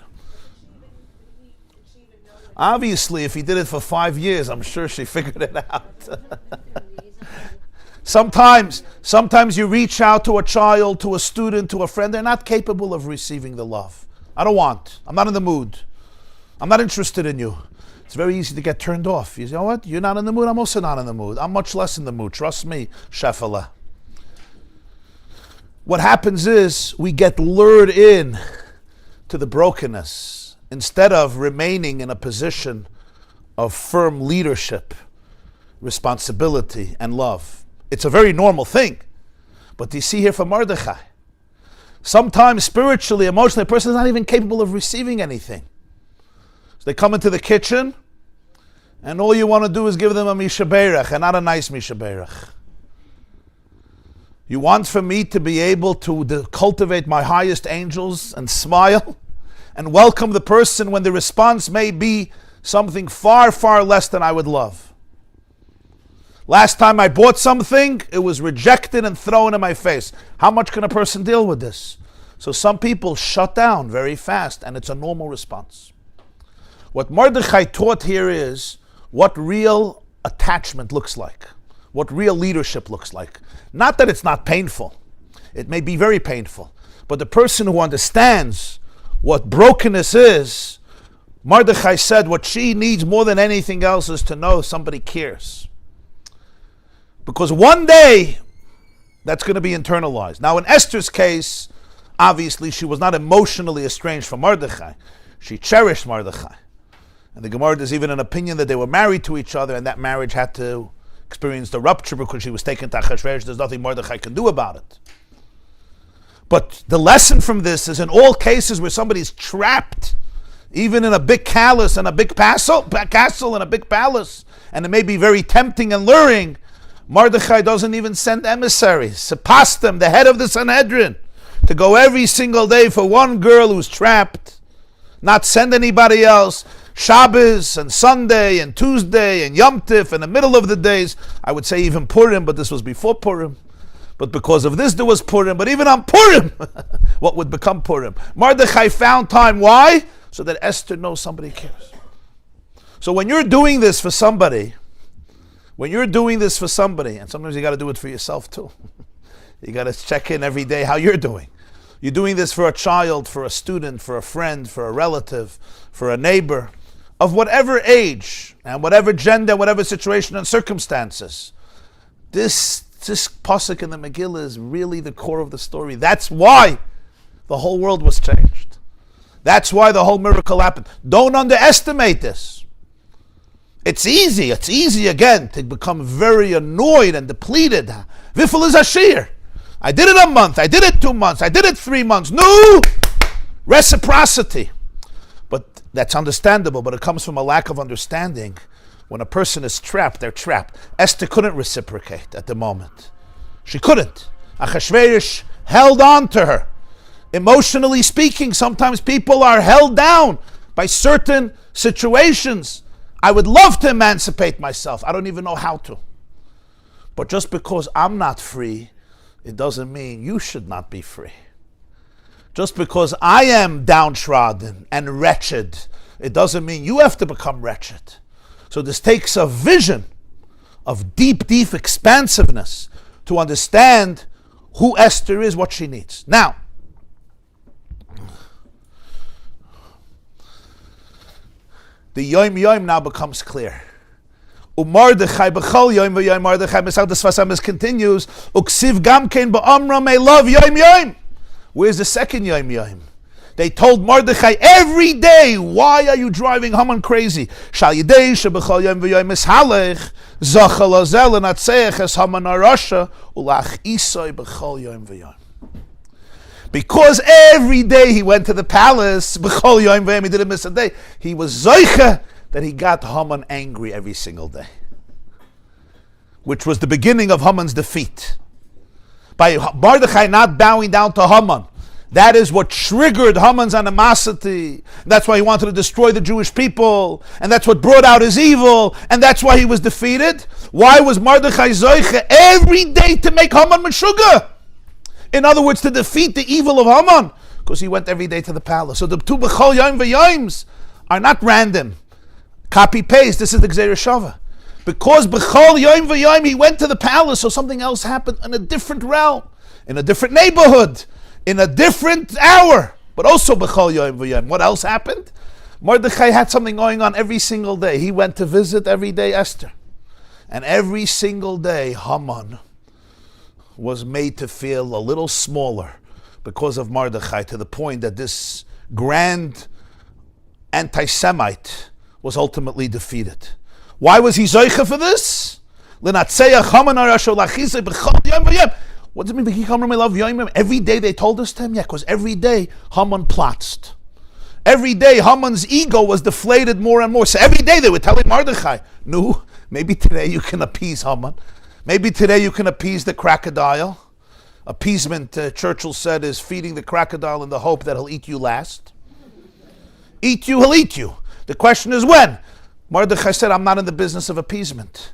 Obviously, if he did it for 5 years, I'm sure she figured it out. Sometimes you reach out to a child, to a student, to a friend, they're not capable of receiving the love. I'm not in the mood. I'm not interested in you. It's very easy to get turned off. You know what? You're not in the mood, I'm also not in the mood. I'm much less in the mood. Trust me, Shefala. What happens is we get lured in to the brokenness instead of remaining in a position of firm leadership, responsibility, and love. It's a very normal thing. But you see here from Mordechai, sometimes spiritually, emotionally, a person is not even capable of receiving anything. So they come into the kitchen, and all you want to do is give them a mishaberach, and not a nice mishaberach. You want for me to be able to cultivate my highest angels and smile and welcome the person when the response may be something far, far less than I would love. Last time I bought something, it was rejected and thrown in my face. How much can a person deal with this? So some people shut down very fast, and it's a normal response. What Mordechai taught here is what real attachment looks like, what real leadership looks like. Not that it's not painful. It may be very painful. But the person who understands what brokenness is, Mordechai said what she needs more than anything else is to know somebody cares. Because one day, that's going to be internalized. Now in Esther's case, obviously she was not emotionally estranged from Mordechai. She cherished Mordechai. And the Gemara, there's even an opinion that they were married to each other, and that marriage had to experience the rupture because she was taken to Achashverosh. There's nothing Mordechai can do about it. But the lesson from this is in all cases where somebody's trapped, even in a big castle and a big palace, and it may be very tempting and luring, Mordechai doesn't even send emissaries. Sepastem, the head of the Sanhedrin, to go every single day for one girl who's trapped, not send anybody else. Shabbos and Sunday and Tuesday and Yom Tif in the middle of the days. I would say even Purim, but this was before Purim. But because of this, there was Purim. But even on Purim, what would become Purim? Mordechai found time. Why? So that Esther knows somebody cares. So when you're doing this for somebody, and sometimes you got to do it for yourself too. You got to check in every day how you're doing. You're doing this for a child, for a student, for a friend, for a relative, for a neighbor, of whatever age and whatever gender, whatever situation and circumstances. This pasuk in the Megillah is really the core of the story. That's why the whole world was changed. That's why the whole miracle happened. Don't underestimate this. It's easy again to become very annoyed and depleted. Vifel is ashir. I did it a month, I did it 2 months, I did it 3 months. No! Reciprocity. But that's understandable, but it comes from a lack of understanding. When a person is trapped, they're trapped. Esther couldn't reciprocate at the moment. She couldn't. Achashverosh held on to her. Emotionally speaking, sometimes people are held down by certain situations. I would love to emancipate myself. I don't even know how to. But just because I'm not free, it doesn't mean you should not be free. Just because I am downtrodden and wretched, it doesn't mean you have to become wretched. So this takes a vision of deep expansiveness to understand who Esther is, what she needs. Now, the Yom now becomes clear. Mordechai b'chol yom v'yom Mordechai Mesaudas Vasamis continues. Uksiv gamkein ba'amram may love yom. Where's the second yom? They told Mordechai every day, why are you driving Haman crazy? Shal yidei sheb'chol yom v'yom mishalech zachal azel anatzeach es Haman arasha ulach isoi b'chol yom v'yom. Because every day he went to the palace, b'chol yom v'yom, he didn't miss a day. He was zoicha that he got Haman angry every single day, which was the beginning of Haman's defeat. By Mordechai not bowing down to Haman, that is what triggered Haman's animosity. That's why he wanted to destroy the Jewish people, and that's what brought out his evil, and that's why he was defeated. Why was Mordechai zoicha every day to make Haman meshuga? In other words, to defeat the evil of Haman, because he went every day to the palace. So the two b'chol yom v'yoms are not random. Copy paste. This is the Gzeira Shava. Because b'chol yom v'yom he went to the palace, so something else happened in a different realm, in a different neighborhood, in a different hour. But also b'chol yom v'yom. What else happened? Mordechai had something going on every single day. He went to visit every day Esther, and every single day Haman was made to feel a little smaller because of Mordechai, to the point that this grand anti-Semite was ultimately defeated. Why was he zoicha for this? What does it mean? Every day they told us to him? Yeah, because every day Haman plots. Every day Haman's ego was deflated more and more. So every day they were telling Mordechai, no, maybe today you can appease Haman. Maybe today you can appease the crocodile. Appeasement, Churchill said, is feeding the crocodile in the hope that he'll eat you last. Eat you, he'll eat you. The question is when? Mordechai said, I'm not in the business of appeasement.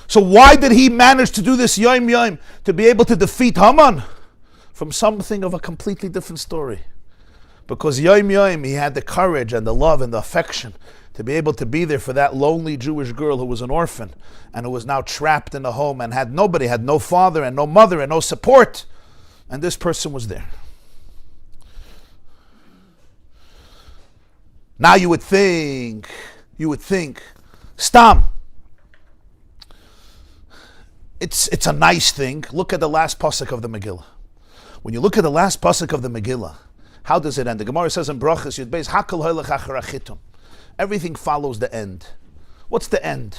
So why did he manage to do this yom, to be able to defeat Haman? From something of a completely different story. Because yom, he had the courage and the love and the affection to be able to be there for that lonely Jewish girl who was an orphan and who was now trapped in a home and had nobody, had no father and no mother and no support. And this person was there. Now you would think, Stam, it's a nice thing. Look at the last pasuk of the Megillah. When you look at the last pasuk of the Megillah, how does it end? The Gemara says in Brachas, Yud Beis, Hakol hoylech achar achitum. Everything follows the end. What's the end?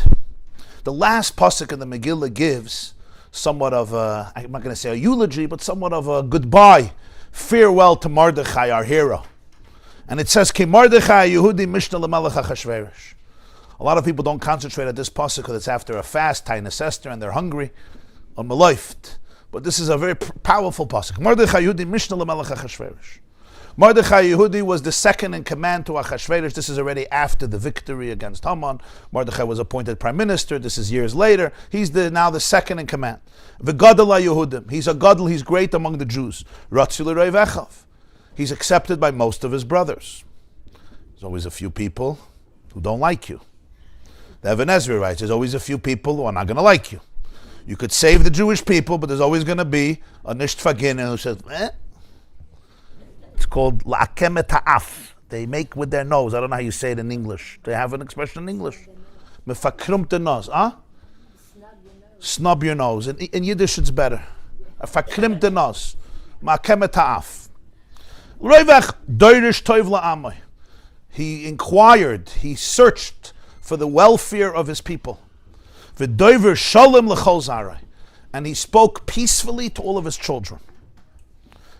The last pasuk in the Megillah gives somewhat of a, I'm not going to say a eulogy, but somewhat of a goodbye, farewell to Mordechai, our hero. And it says, Ki Mordechai Yehudi Mishnah L'Melech HaChashverosh. A lot of people don't concentrate at this pasuk because it's after a fast, Tainus Esther, and they're hungry, or Meloift. But this is a very powerful pasuk. Mordechai Yehudi Mishnah L'Melech HaChashverosh. Mordechai Yehudi was the second in command to Achashverosh. This is already after the victory against Haman. Mordechai was appointed prime minister. This is years later. He's now the second in command. V'gadol Yehudim. He's a gadol. He's great among the Jews. Ratzu l'roiv echav. He's accepted by most of his brothers. There's always a few people who don't like you. The Even Ezra writes, there's always a few people who are not going to like you. You could save the Jewish people, but there's always going to be a nishtfagin who says, It's called la'akem ta'af. They make with their nose. I don't know how you say it in English. They have an expression in English. Mefakrum the nose. Snub your nose. In Yiddish it's better. Fakrim the nose. Ma'akem ta'af. Roivach doirish toiv la'amai. He inquired, he searched for the welfare of his people. V'doiver shalom l'chol zarai. And he spoke peacefully to all of his children.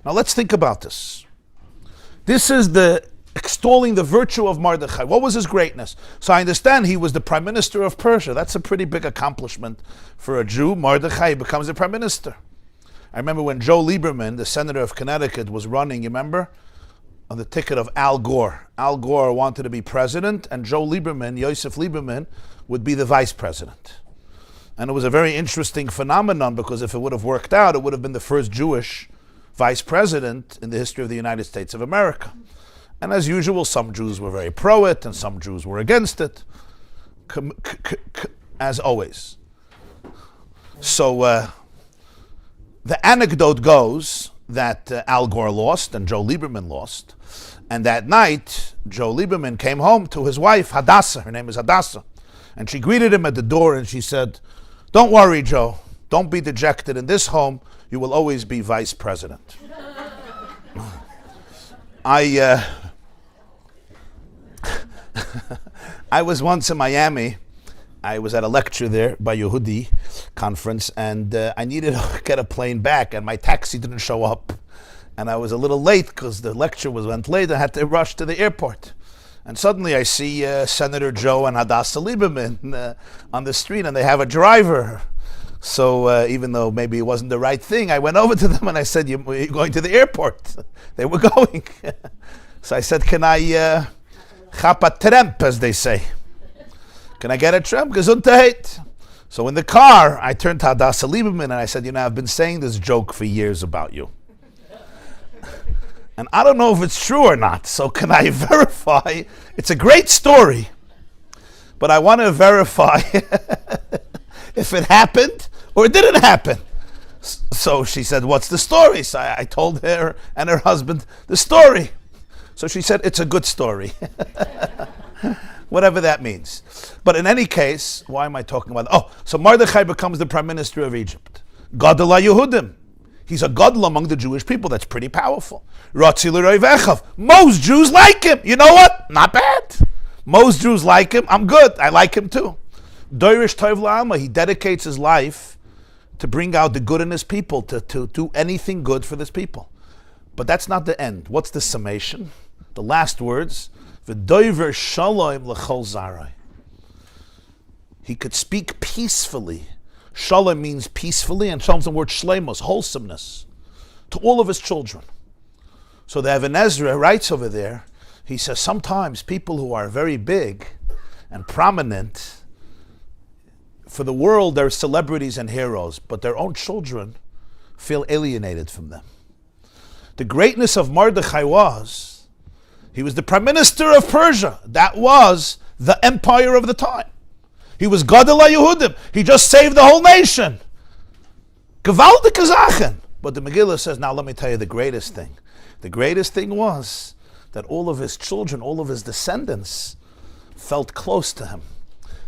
Now let's think about this. This is the extolling the virtue of Mordechai. What was his greatness? So I understand he was the prime minister of Persia. That's a pretty big accomplishment for a Jew. Mordechai becomes the prime minister. I remember when Joe Lieberman, the senator of Connecticut, was running, you remember? On the ticket of Al Gore. Al Gore wanted to be president, and Joe Lieberman, Yosef Lieberman, would be the vice president. And it was a very interesting phenomenon because if it would have worked out, it would have been the first Jewish vice president in the history of the United States of America. And as usual, some Jews were very pro it and some Jews were against it, as always. So the anecdote goes that Al Gore lost and Joe Lieberman lost. And that night, Joe Lieberman came home to his wife, Hadassah. Her name is Hadassah. And she greeted him at the door and she said, "Don't worry, Joe. Don't be dejected. In this home, you will always be vice president." I was once in Miami. I was at a lecture there by Yehudi conference, and I needed to get a plane back, and my taxi didn't show up. And I was a little late because the lecture went late. I had to rush to the airport. And suddenly I see Senator Joe and Hadassah Lieberman on the street, and they have a driver. So even though maybe it wasn't the right thing, I went over to them and I said, "You're going to the airport?" They were going. So I said, "Can I chap a tramp," as they say? "Can I get a tramp?" Gesundheit. So in the car, I turned to Hadassah Lieberman and I said, "I've been saying this joke for years about you. And I don't know if it's true or not, so can I verify? It's a great story, but I want to verify if it happened or it didn't happen." So she said, "What's the story?" So I told her and her husband the story. So she said, "It's a good story." Whatever that means. But in any case, why am I talking about? So Mordechai becomes the prime minister of Egypt. Gadol Yehudim. He's a gadol among the Jewish people. That's pretty powerful. Ratzi l'roiv echav. Most Jews like him. You know what? Not bad. Most Jews like him. I'm good. I like him too. Doirish toiv la'alma. He dedicates his life to bring out the good in his people, to do anything good for this people. But that's not the end. What's the summation? The last words. V'doiver shalom l'chol zarai. He could speak peacefully. Shalom means peacefully, and shalom is the word shlemos, wholesomeness, to all of his children. So the Even Ezra writes over there, he says sometimes people who are very big and prominent, for the world they're celebrities and heroes, but their own children feel alienated from them. The greatness of Mordechai was, he was the prime minister of Persia. That was the empire of the time. He was Gadol Yehudim. He just saved the whole nation. Gewaltige Sachen. But the Megillah says, now let me tell you the greatest thing. The greatest thing was that all of his children, all of his descendants felt close to him.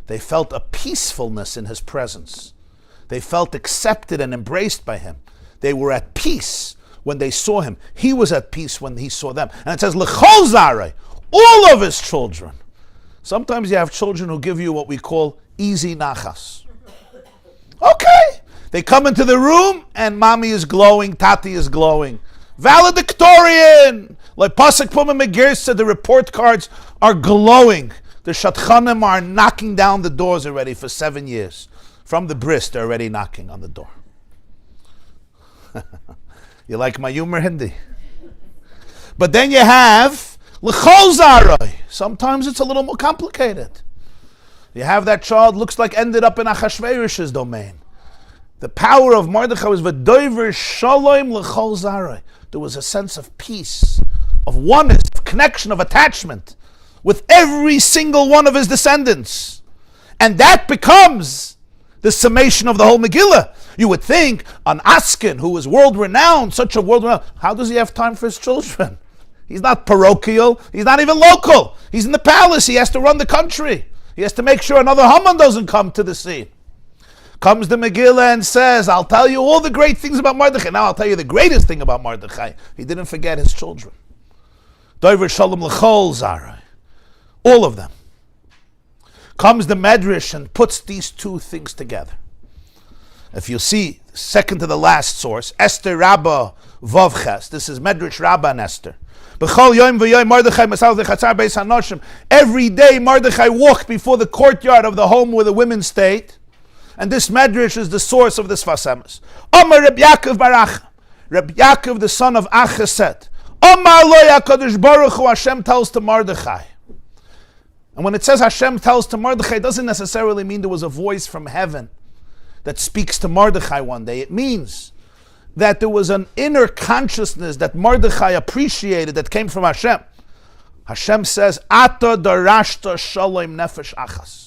They felt a peacefulness in his presence. They felt accepted and embraced by him. They were at peace when they saw him. He was at peace when he saw them. And it says, L'chol zarei, all of his children. Sometimes you have children who give you what we call easy nachas. They come into the room and mommy is glowing, tati is glowing. Valedictorian! Like Pasuk Puma Megirsa, the report cards are glowing. The Shatchanim are knocking down the doors already for 7 years. From the bris, they're already knocking on the door. You like my humor, Hindi? But then you have L'chol Zarai. Sometimes it's a little more complicated. You have that child, looks like ended up in Achashverosh's domain. The power of Mordechai was V'doiver Shalom L'chol Zarai. There was a sense of peace, of oneness, of connection, of attachment with every single one of his descendants. And that becomes the summation of the whole Megillah. You would think an Askin, who is world-renowned, such a world-renowned, how does he have time for his children? He's not parochial. He's not even local. He's in the palace. He has to run the country. He has to make sure another Haman doesn't come to the scene. Comes the Megillah and says, I'll tell you all the great things about Mordechai. Now I'll tell you the greatest thing about Mordechai. He didn't forget his children. Dover Shalom L'chol Zarai. All of them. Comes the Medrash and puts these two things together. If you see, second to the last source, Esther Rabbah Vavches. This is Medrash Rabbah and Esther. Every day Mordechai walked before the courtyard of the home where the women stayed. And this Medrash is the source of this Fasemis. Omar Reb Yaakov Barach. Reb Yaakov, the son of Acha, said, Omar lo HaKadosh Baruch Hu, Hashem tells to Mordechai. And when it says Hashem tells to Mordechai, it doesn't necessarily mean there was a voice from heaven that speaks to Mordechai one day. It means that there was an inner consciousness that Mordechai appreciated that came from Hashem. Hashem says, Ata darashta shalom nefesh achas.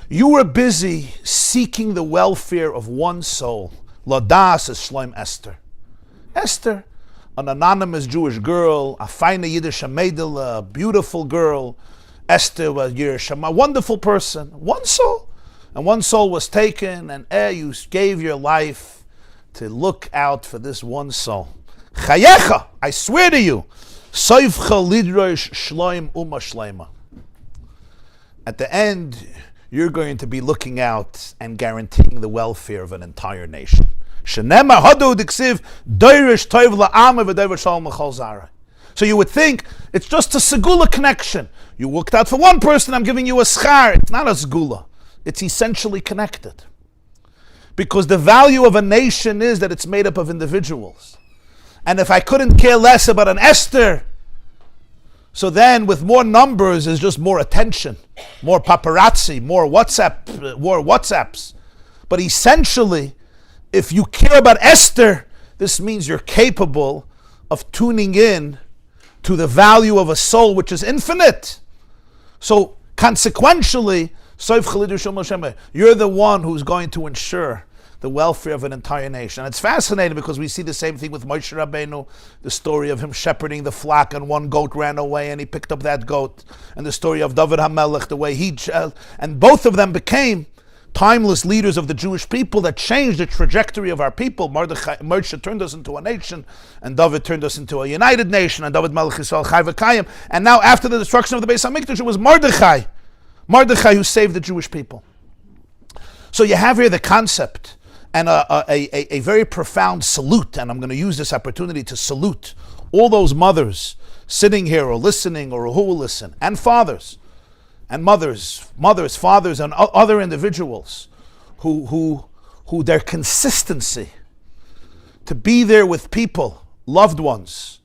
You were busy seeking the welfare of one soul. Ladas is Shloim Esther. Esther, an anonymous Jewish girl, a fine Yiddish Meidel, a beautiful girl. Esther was Yerushalmi, a wonderful person. One soul. And one soul was taken, and you gave your life to look out for this one soul. Chayecha, I swear to you, Soifcha lidrosh shloim uma shleima. At the end, you're going to be looking out and guaranteeing the welfare of an entire nation. Shenema hadu diksiv doirish toiv la'am v'doirish shalom l'chol zarai. So you would think it's just a segula connection. You looked out for one person, I'm giving you a schar. It's not a segula. It's essentially connected. Because the value of a nation is that it's made up of individuals. And if I couldn't care less about an Esther, so then with more numbers is just more attention, more paparazzi, more WhatsApps. But essentially, if you care about Esther, this means you're capable of tuning in to the value of a soul which is infinite. So consequentially, you're the one who's going to ensure the welfare of an entire nation. And it's fascinating because we see the same thing with Moshe Rabbeinu, the story of him shepherding the flock and one goat ran away and he picked up that goat, and the story of David HaMelech, the way and both of them became timeless leaders of the Jewish people that changed the trajectory of our people. Moshe turned us into a nation, and David turned us into a united nation, and David Melech Yisrael Chai V'Kayim. And now after the destruction of the Beis HaMikdash, it was Mordechai who saved the Jewish people. So you have here the concept and a very profound salute, and I'm going to use this opportunity to salute all those mothers sitting here or listening or who will listen, and fathers and mothers, fathers, and other individuals who their consistency to be there with people, loved ones,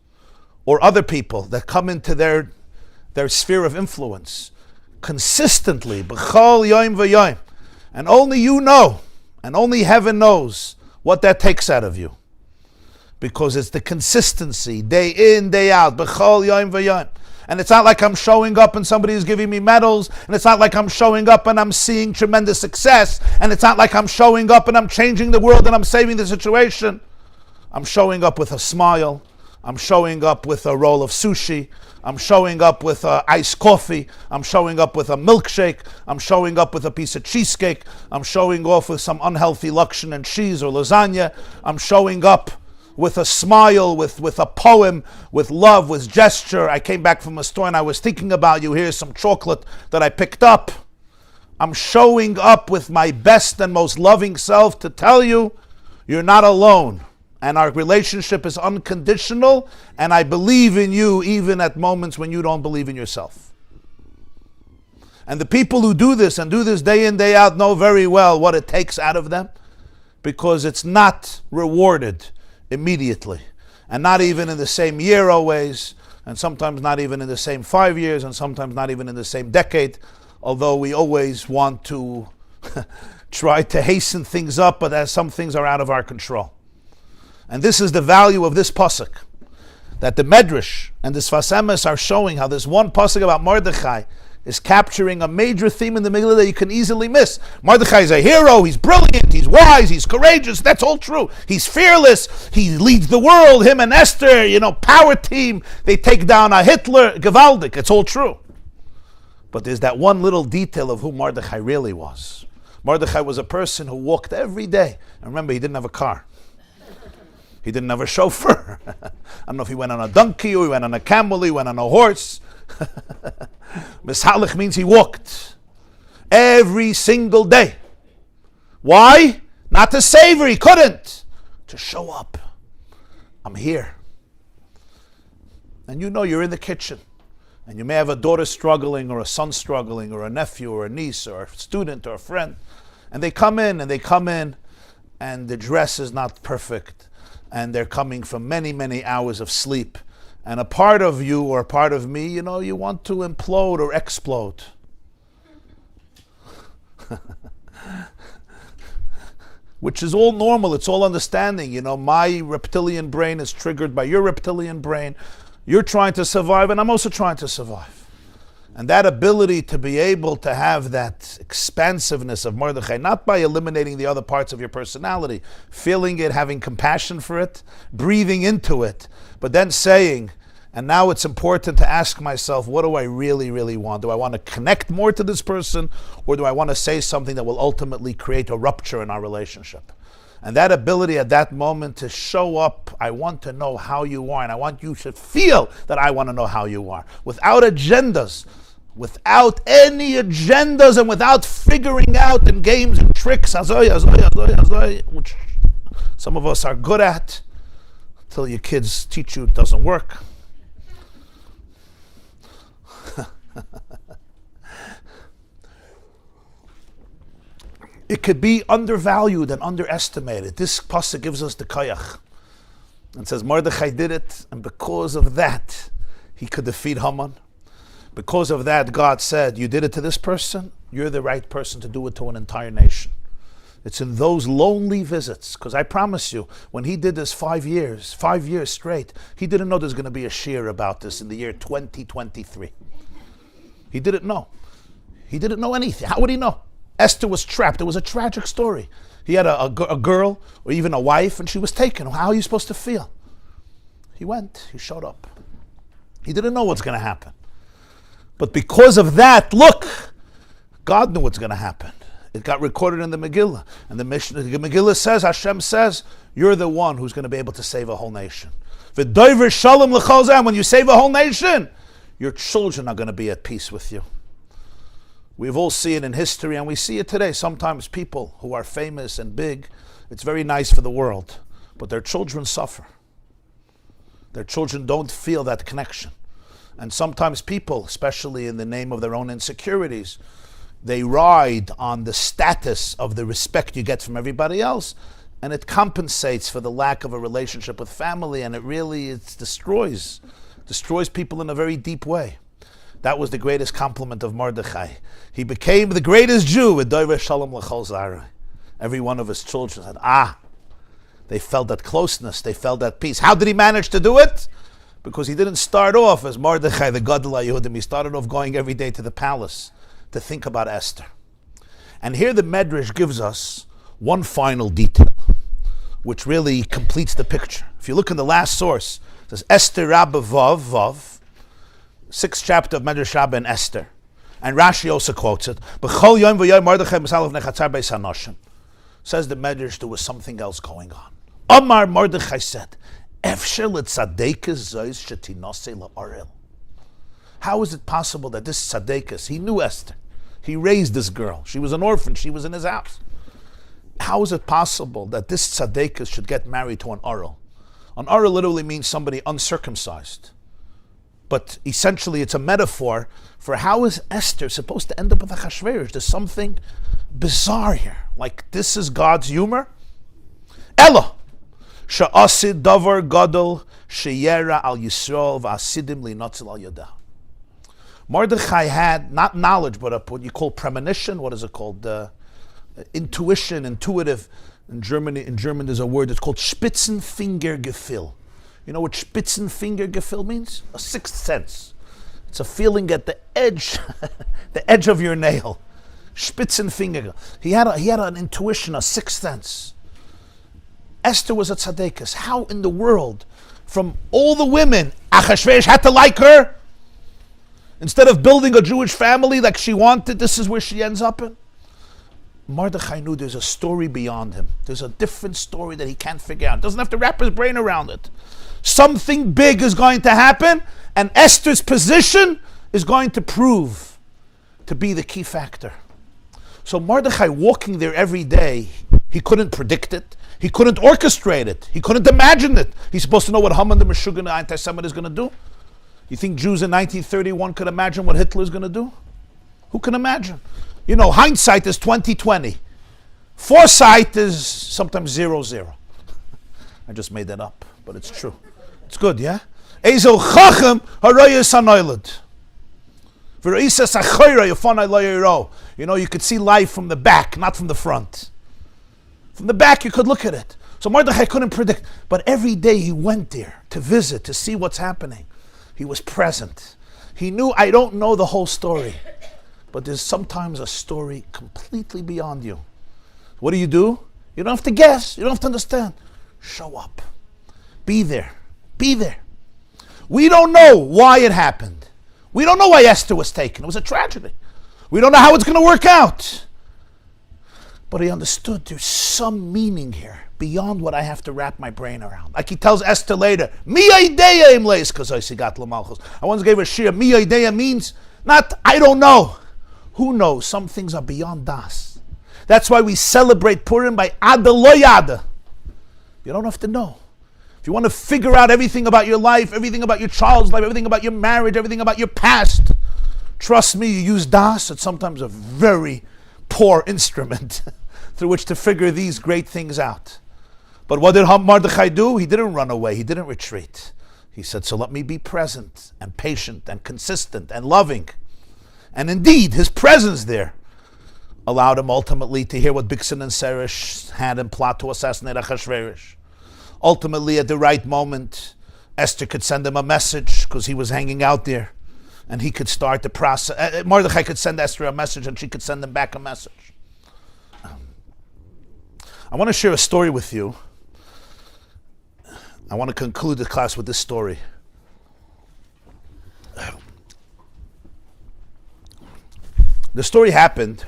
or other people that come into their sphere of influence consistently, b'chol yom v'yom, and only you know, and only heaven knows what that takes out of you, because it's the consistency, day in, day out, b'chol yom v'yom. And it's not like I'm showing up and somebody is giving me medals, and it's not like I'm showing up and I'm seeing tremendous success, and it's not like I'm showing up and I'm changing the world and I'm saving the situation. I'm showing up with a smile. I'm showing up with a roll of sushi. I'm showing up with iced coffee. I'm showing up with a milkshake. I'm showing up with a piece of cheesecake. I'm showing off with some unhealthy Lakshan and cheese or lasagna. I'm showing up with a smile, with a poem, with love, with gesture. I came back from a store and I was thinking about you. Here's some chocolate that I picked up. I'm showing up with my best and most loving self to tell you, you're not alone. And our relationship is unconditional, and I believe in you even at moments when you don't believe in yourself. And the people who do this and do this day in, day out know very well what it takes out of them, because it's not rewarded immediately. And not even in the same year always, and sometimes not even in the same 5 years, and sometimes not even in the same decade, although we always want to try to hasten things up, but as some things are out of our control. And this is the value of this pasuk, that the Medrash and the Sfas Emes are showing how this one pasuk about Mordechai is capturing a major theme in the Megillah that you can easily miss. Mordechai is a hero, he's brilliant, he's wise, he's courageous, that's all true. He's fearless, he leads the world, him and Esther, power team, they take down a Hitler, Gewaldig, it's all true. But there's that one little detail of who Mordechai really was. Mordechai was a person who walked every day. And remember, he didn't have a car. He didn't have a chauffeur. I don't know if he went on a donkey or he went on a camel, he went on a horse. Mishalach means he walked every single day. Why? Not to savor, he couldn't. To show up. I'm here. And you're in the kitchen. And you may have a daughter struggling, or a son struggling, or a nephew, or a niece, or a student, or a friend. And they come in, and the dress is not perfect. And they're coming from many, many hours of sleep. And a part of you, or a part of me, you want to implode or explode. Which is all normal, it's all understanding. My reptilian brain is triggered by your reptilian brain. You're trying to survive, and I'm also trying to survive. And that ability to be able to have that expansiveness of Mordechai, not by eliminating the other parts of your personality, feeling it, having compassion for it, breathing into it, but then saying, and now it's important to ask myself, what do I really, really want? Do I want to connect more to this person, or do I want to say something that will ultimately create a rupture in our relationship? And that ability at that moment to show up, I want to know how you are, and I want you to feel that I want to know how you are. Without agendas, without any agendas, and without figuring out in games and tricks, which some of us are good at, until your kids teach you it doesn't work. It could be undervalued and underestimated. This pasuk gives us the koyach and says Mordechai did it, and because of that, he could defeat Haman. Because of that, God said, you did it to this person, you're the right person to do it to an entire nation. It's in those lonely visits, because I promise you, when he did this 5 years straight, he didn't know there's going to be a shiur about this in the year 2023. He didn't know. He didn't know anything. How would he know? Esther was trapped. It was a tragic story. He had a girl, or even a wife, and she was taken. How are you supposed to feel? He went. He showed up. He didn't know what's going to happen. But because of that, look, God knew what's going to happen. It got recorded in the Megillah. And the Megillah says, Hashem says, you're the one who's going to be able to save a whole nation. V'dover shalom l'chol zeh. When you save a whole nation, your children are going to be at peace with you. We've all seen it in history, and we see it today. Sometimes people who are famous and big, it's very nice for the world, but their children suffer. Their children don't feel that connection. And sometimes people, especially in the name of their own insecurities, they ride on the status of the respect you get from everybody else, and it compensates for the lack of a relationship with family, and it destroys people in a very deep way. That was the greatest compliment of Mordechai. He became the greatest Jew with Dover Shalom L'chol Zarei. Every one of his children said, they felt that closeness, they felt that peace. How did he manage to do it? Because he didn't start off as Mordechai, the Gadol HaYehudim. He started off going every day to the palace to think about Esther. And here the Medrash gives us one final detail, which really completes the picture. If you look in the last source, it says Esther Rabbi Vav, 6th chapter of Medrash Rabbah and Esther. And Rashi also quotes it. Says the Medrash, there was something else going on. Omar Mordechai said, how is it possible that this tzaddikus, he knew Esther, He raised this girl. She was an orphan. She was in his house. How is it possible that this tzaddikus should get married to an Arel? An Arel literally means somebody uncircumcised. But essentially it's a metaphor for how is Esther supposed to end up with Achashverosh? There's something bizarre here. Like, this is God's humor? Ella, she'asid davar gadol sheyera al Yisrael v'asidim li'notzel al yadah. Mordechai had not knowledge, but what you call premonition. What is it called? Intuition, intuitive. In German, there's a word that's called Spitzenfingergefühl. You know what Spitzenfingergefühl means? A sixth sense. It's a feeling at the edge, the edge of your nail. Spitzenfinger. He had an intuition, a sixth sense. Esther was a tzaddikus. How in the world, from all the women, Achashverosh had to like her? Instead of building a Jewish family like she wanted, this is where she ends up in? Mordechai knew there's a story beyond him. There's a different story that he can't figure out. Doesn't have to wrap his brain around it. Something big is going to happen, and Esther's position is going to prove to be the key factor. So Mordechai walking there every day, he couldn't predict it. He couldn't orchestrate it. He couldn't imagine it. He's supposed to know what Haman the Meshuggah anti-Semite is going to do. You think Jews in 1931 could imagine what Hitler is going to do? Who can imagine? You know, hindsight is 20/20. Foresight is sometimes 0/0. I just made that up, but it's true. It's good, yeah? Ezel chachem harayis hanoilad. V'reisas achoyra yofanai lo yiro. You know, you could see life from the back, not from the front. From the back, you could look at it. So Mordechai couldn't predict. But every day he went there to visit, to see what's happening. He was present. He knew, I don't know the whole story. But there's sometimes a story completely beyond you. What do? You don't have to guess. You don't have to understand. Show up. Be there. Be there. We don't know why it happened. We don't know why Esther was taken. It was a tragedy. We don't know how it's going to work out. But he understood there's some meaning here beyond what I have to wrap my brain around. Like he tells Esther later, Mi idea im leis kazaysigat lamalchus. I once gave a shir. Mi idea means not I don't know. Who knows? Some things are beyond das. That's why we celebrate Purim by Ada lo yada. You don't have to know. If you want to figure out everything about your life, everything about your child's life, everything about your marriage, everything about your past, trust me, you use das. It's sometimes a very poor instrument through which to figure these great things out. But what did Mordechai do? He didn't run away. He didn't retreat. He said, so let me be present and patient and consistent and loving. And indeed, his presence there allowed him ultimately to hear what Bixen and Seresh had in plot to assassinate Achashverosh. Ultimately, at the right moment, Esther could send him a message because he was hanging out there. And he could start the process. Mordechai could send Esther a message and she could send him back a message. I want to share a story with you. I want to conclude the class with this story. The story happened,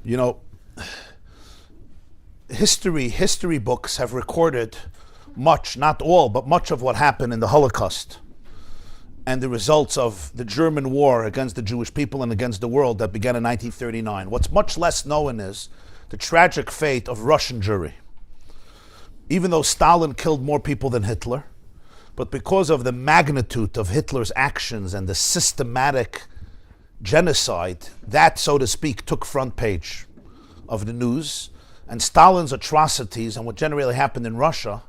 you know, history books have recorded much, not all, but much of what happened in the Holocaust and the results of the German war against the Jewish people and against the world that began in 1939. What's much less known is the tragic fate of Russian Jewry. Even though Stalin killed more people than Hitler, but because of the magnitude of Hitler's actions and the systematic genocide, that, so to speak, took front page of the news. And Stalin's atrocities and what generally happened in Russia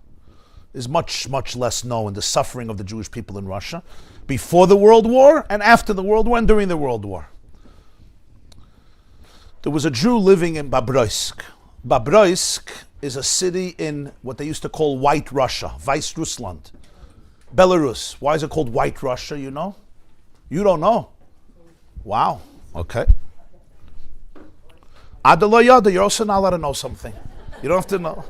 is much, much less known. The suffering of the Jewish people in Russia before the World War and after the World War and during the World War. There was a Jew living in Babroysk. Babroysk is a city in what they used to call White Russia, Weiss-Russland, Belarus. Why is it called White Russia, you know? You don't know? Wow, okay. Adalayada, you're also not allowed to know something. You don't have to know.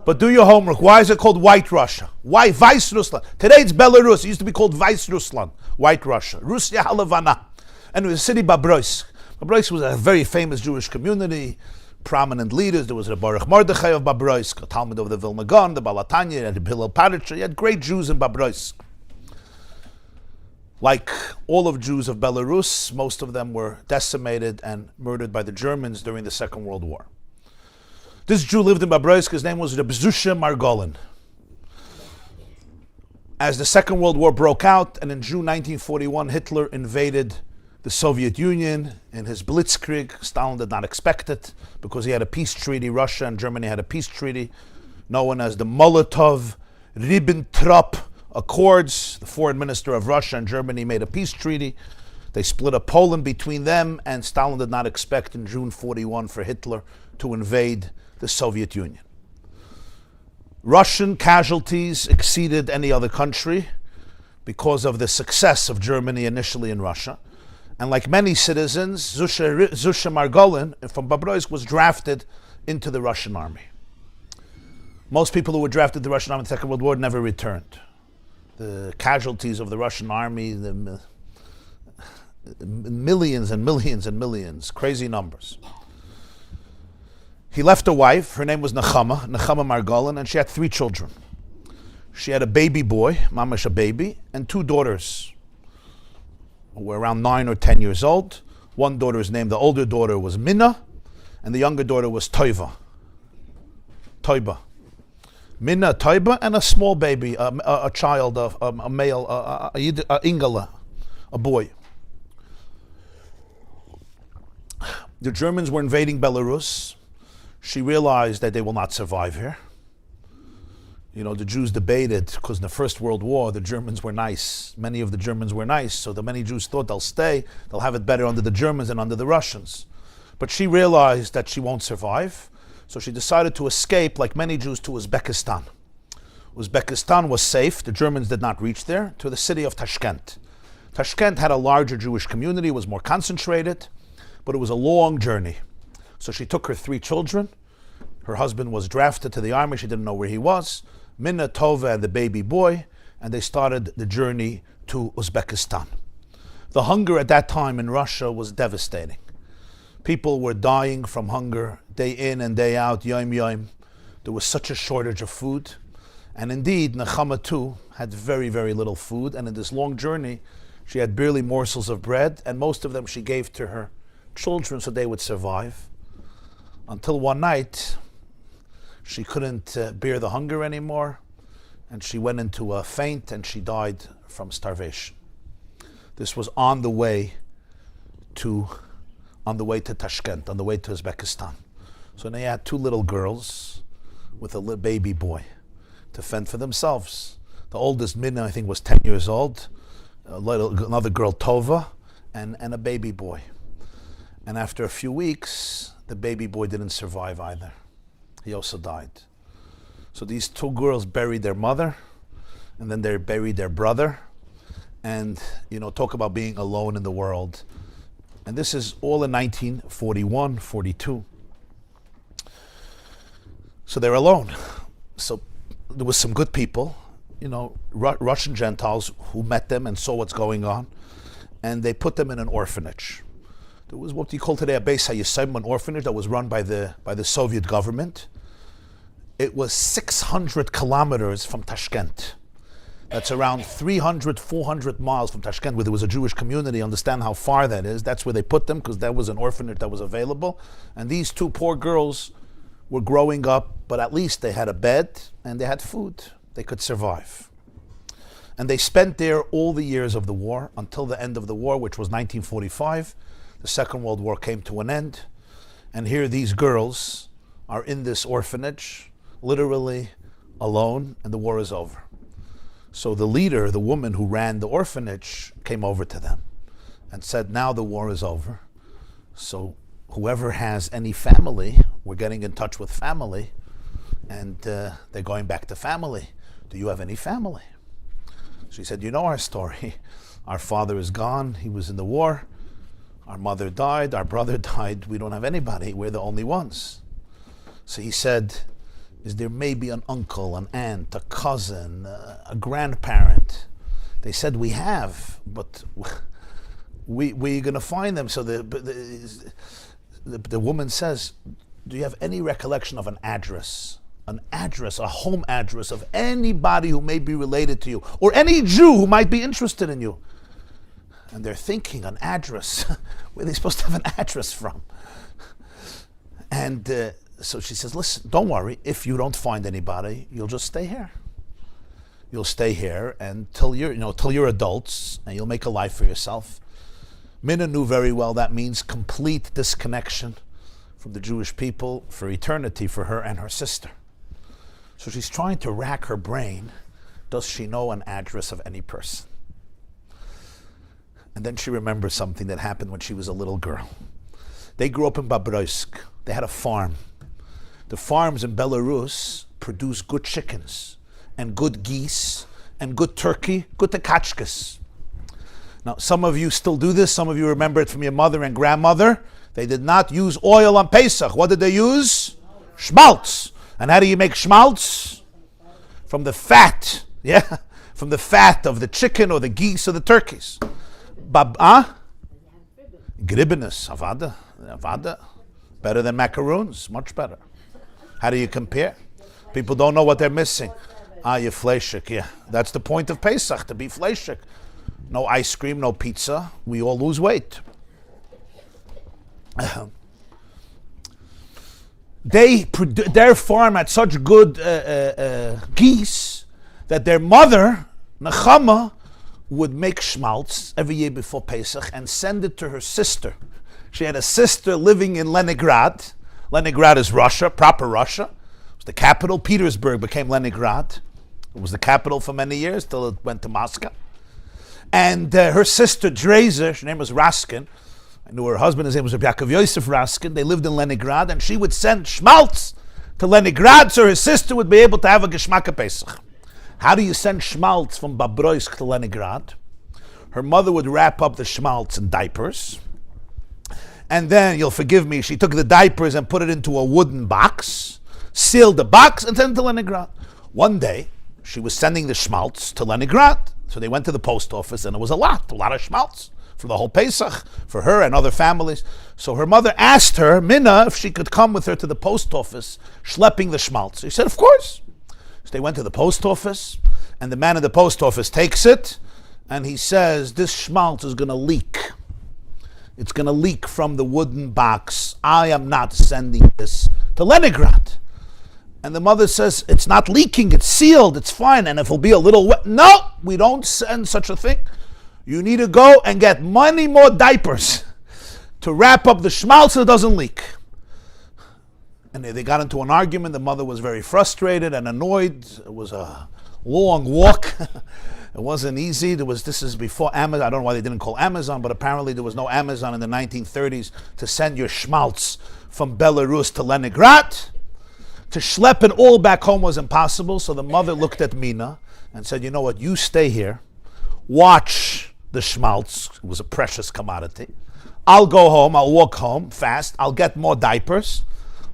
But do your homework. Why is it called White Russia? Why Weiss-Russland? Today it's Belarus. It used to be called Weiss-Russland, White Russia. Russia Halavana. And it was a city Babroysk. Babroysk was a very famous Jewish community, prominent leaders. There was the Baruch Mordechai of Babroysk, a Talmud of the Vilna Gaon, the Balatanya, and the Hillel Paritcher. You had great Jews in Babroysk. Like all of Jews of Belarus, most of them were decimated and murdered by the Germans during the Second World War. This Jew lived in Bobroisk. His name was Rabbi Margolin. As the Second World War broke out, and in June 1941, Hitler invaded the Soviet Union in his blitzkrieg. Stalin did not expect it because he had a peace treaty. Russia and Germany had a peace treaty known as the Molotov-Ribbentrop Accords. The foreign minister of Russia and Germany made a peace treaty. They split up Poland between them, and Stalin did not expect in June 41 for Hitler to invade the Soviet Union. Russian casualties exceeded any other country because of the success of Germany initially in Russia. And like many citizens, Zusha Margolin from Bobroisk was drafted into the Russian army. Most people who were drafted to the Russian army in the Second World War never returned. The casualties of the Russian army, the millions and millions and millions, crazy numbers. He left a wife. Her name was Nechama Margolin, and she had 3 children. She had a baby boy, mamash a baby, and 2 daughters who were around 9 or 10 years old. One daughter is named, the older daughter was Minna, and the younger daughter was Toiba. Minna, Toiba, and a small baby, a child, a male, Ingala, a boy. The Germans were invading Belarus. She realized that they will not survive here. You know, the Jews debated, because in the First World War, the Germans were nice. Many of the Germans were nice, so the many Jews thought they'll stay, they'll have it better under the Germans than under the Russians. But she realized that she won't survive, so she decided to escape, like many Jews, to Uzbekistan. Uzbekistan was safe, the Germans did not reach there, to the city of Tashkent. Tashkent had a larger Jewish community, was more concentrated, but it was a long journey. So she took her 3 children. Her husband was drafted to the army. She didn't know where he was. Minna, Tova, and the baby boy. And they started the journey to Uzbekistan. The hunger at that time in Russia was devastating. People were dying from hunger day in and day out, yom yom. There was such a shortage of food. And indeed, Nechama too had very, very little food. And in this long journey, she had barely morsels of bread. And most of them she gave to her children so they would survive. Until one night, she couldn't bear the hunger anymore, and she went into a faint and she died from starvation. This was on the way to Tashkent, on the way to Uzbekistan. So they had 2 little girls with a little baby boy to fend for themselves. The oldest, Minna, I think, was 10 years old, another girl, Tova, and a baby boy. And after a few weeks, the baby boy didn't survive either. He also died. So these 2 girls buried their mother, and then they buried their brother. And, you know, talk about being alone in the world. And this is all in 1941, 42. So they're alone. So there was some good people, you know, Russian Gentiles who met them and saw what's going on. And they put them in an orphanage. There was what you call today a Beis HaYesayim, an orphanage that was run by the Soviet government. It was 600 kilometers from Tashkent. That's around 300, 400 miles from Tashkent, where there was a Jewish community. Understand how far that is. That's where they put them, because that was an orphanage that was available. And these 2 poor girls were growing up, but at least they had a bed and they had food. They could survive. And they spent there all the years of the war, until the end of the war, which was 1945. The Second World War came to an end, and here these girls are in this orphanage, literally alone, and the war is over. So the leader, the woman who ran the orphanage, came over to them and said, now the war is over. So whoever has any family, we're getting in touch with family, and they're going back to family. Do you have any family? She said, you know our story. Our father is gone. He was in the war. Our mother died, our brother died, we don't have anybody, we're the only ones. So he said, is there maybe an uncle, an aunt, a cousin, a grandparent? They said, we have, but we're going to find them. So the woman says, do you have any recollection of an address, a home address of anybody who may be related to you, or any Jew who might be interested in you? And they're thinking, an address. Where are they supposed to have an address from? And so she says, listen, don't worry. If you don't find anybody, you'll just stay here. You'll stay here until you're adults, and you'll make a life for yourself. Minna knew very well that means complete disconnection from the Jewish people for eternity for her and her sister. So she's trying to rack her brain. Does she know an address of any person? And then she remembers something that happened when she was a little girl. They grew up in Babroisk. They had a farm. The farms in Belarus produce good chickens and good geese and good turkey, good tekachkas. Now, some of you still do this. Some of you remember it from your mother and grandmother. They did not use oil on Pesach. What did they use? Schmaltz. And how do you make schmaltz? From the fat. Yeah? From the fat of the chicken or the geese or the turkeys. Gribbenes, avada. Better than macaroons, much better. How do you compare? People don't know what they're missing. You're fleshik, yeah. That's the point of Pesach, to be fleshik. No ice cream, no pizza. We all lose weight. Their farm had such good geese that their mother, Nechama, would make schmaltz every year before Pesach and send it to her sister. She had a sister living in Leningrad. Leningrad is Russia, proper Russia. It was the capital. Petersburg became Leningrad. It was the capital for many years till it went to Moscow. And her sister Drezer, her name was Raskin. I knew her husband, his name was Rabbi Yosef Raskin. They lived in Leningrad, and she would send schmaltz to Leningrad so her sister would be able to have a Geschmack Pesach. How do you send schmaltz from Babroisk to Leningrad? Her mother would wrap up the schmaltz in diapers. And then, you'll forgive me, she took the diapers and put it into a wooden box, sealed the box, and sent it to Leningrad. One day, she was sending the schmaltz to Leningrad. So they went to the post office, and it was a lot of schmaltz for the whole Pesach, for her and other families. So her mother asked her, Minna, if she could come with her to the post office, schlepping the schmaltz. She said, of course. So they went to the post office, and the man in the post office takes it, and he says, this schmaltz is going to leak. It's going to leak from the wooden box. I am not sending this to Leningrad. And the mother says, it's not leaking, it's sealed, it's fine, and if it'll be a little wet. No, we don't send such a thing. You need to go and get many more diapers to wrap up the schmaltz so it doesn't leak. And they got into an argument. The mother was very frustrated and annoyed. It was a long walk. It wasn't easy. This is before Amazon. I don't know why they didn't call Amazon, but apparently there was no Amazon in the 1930s to send your schmaltz from Belarus to Leningrad. To schlep it all back home was impossible. So the mother looked at Mina and said, you know what, you stay here. Watch the schmaltz. It was a precious commodity. I'll go home. I'll walk home fast. I'll get more diapers.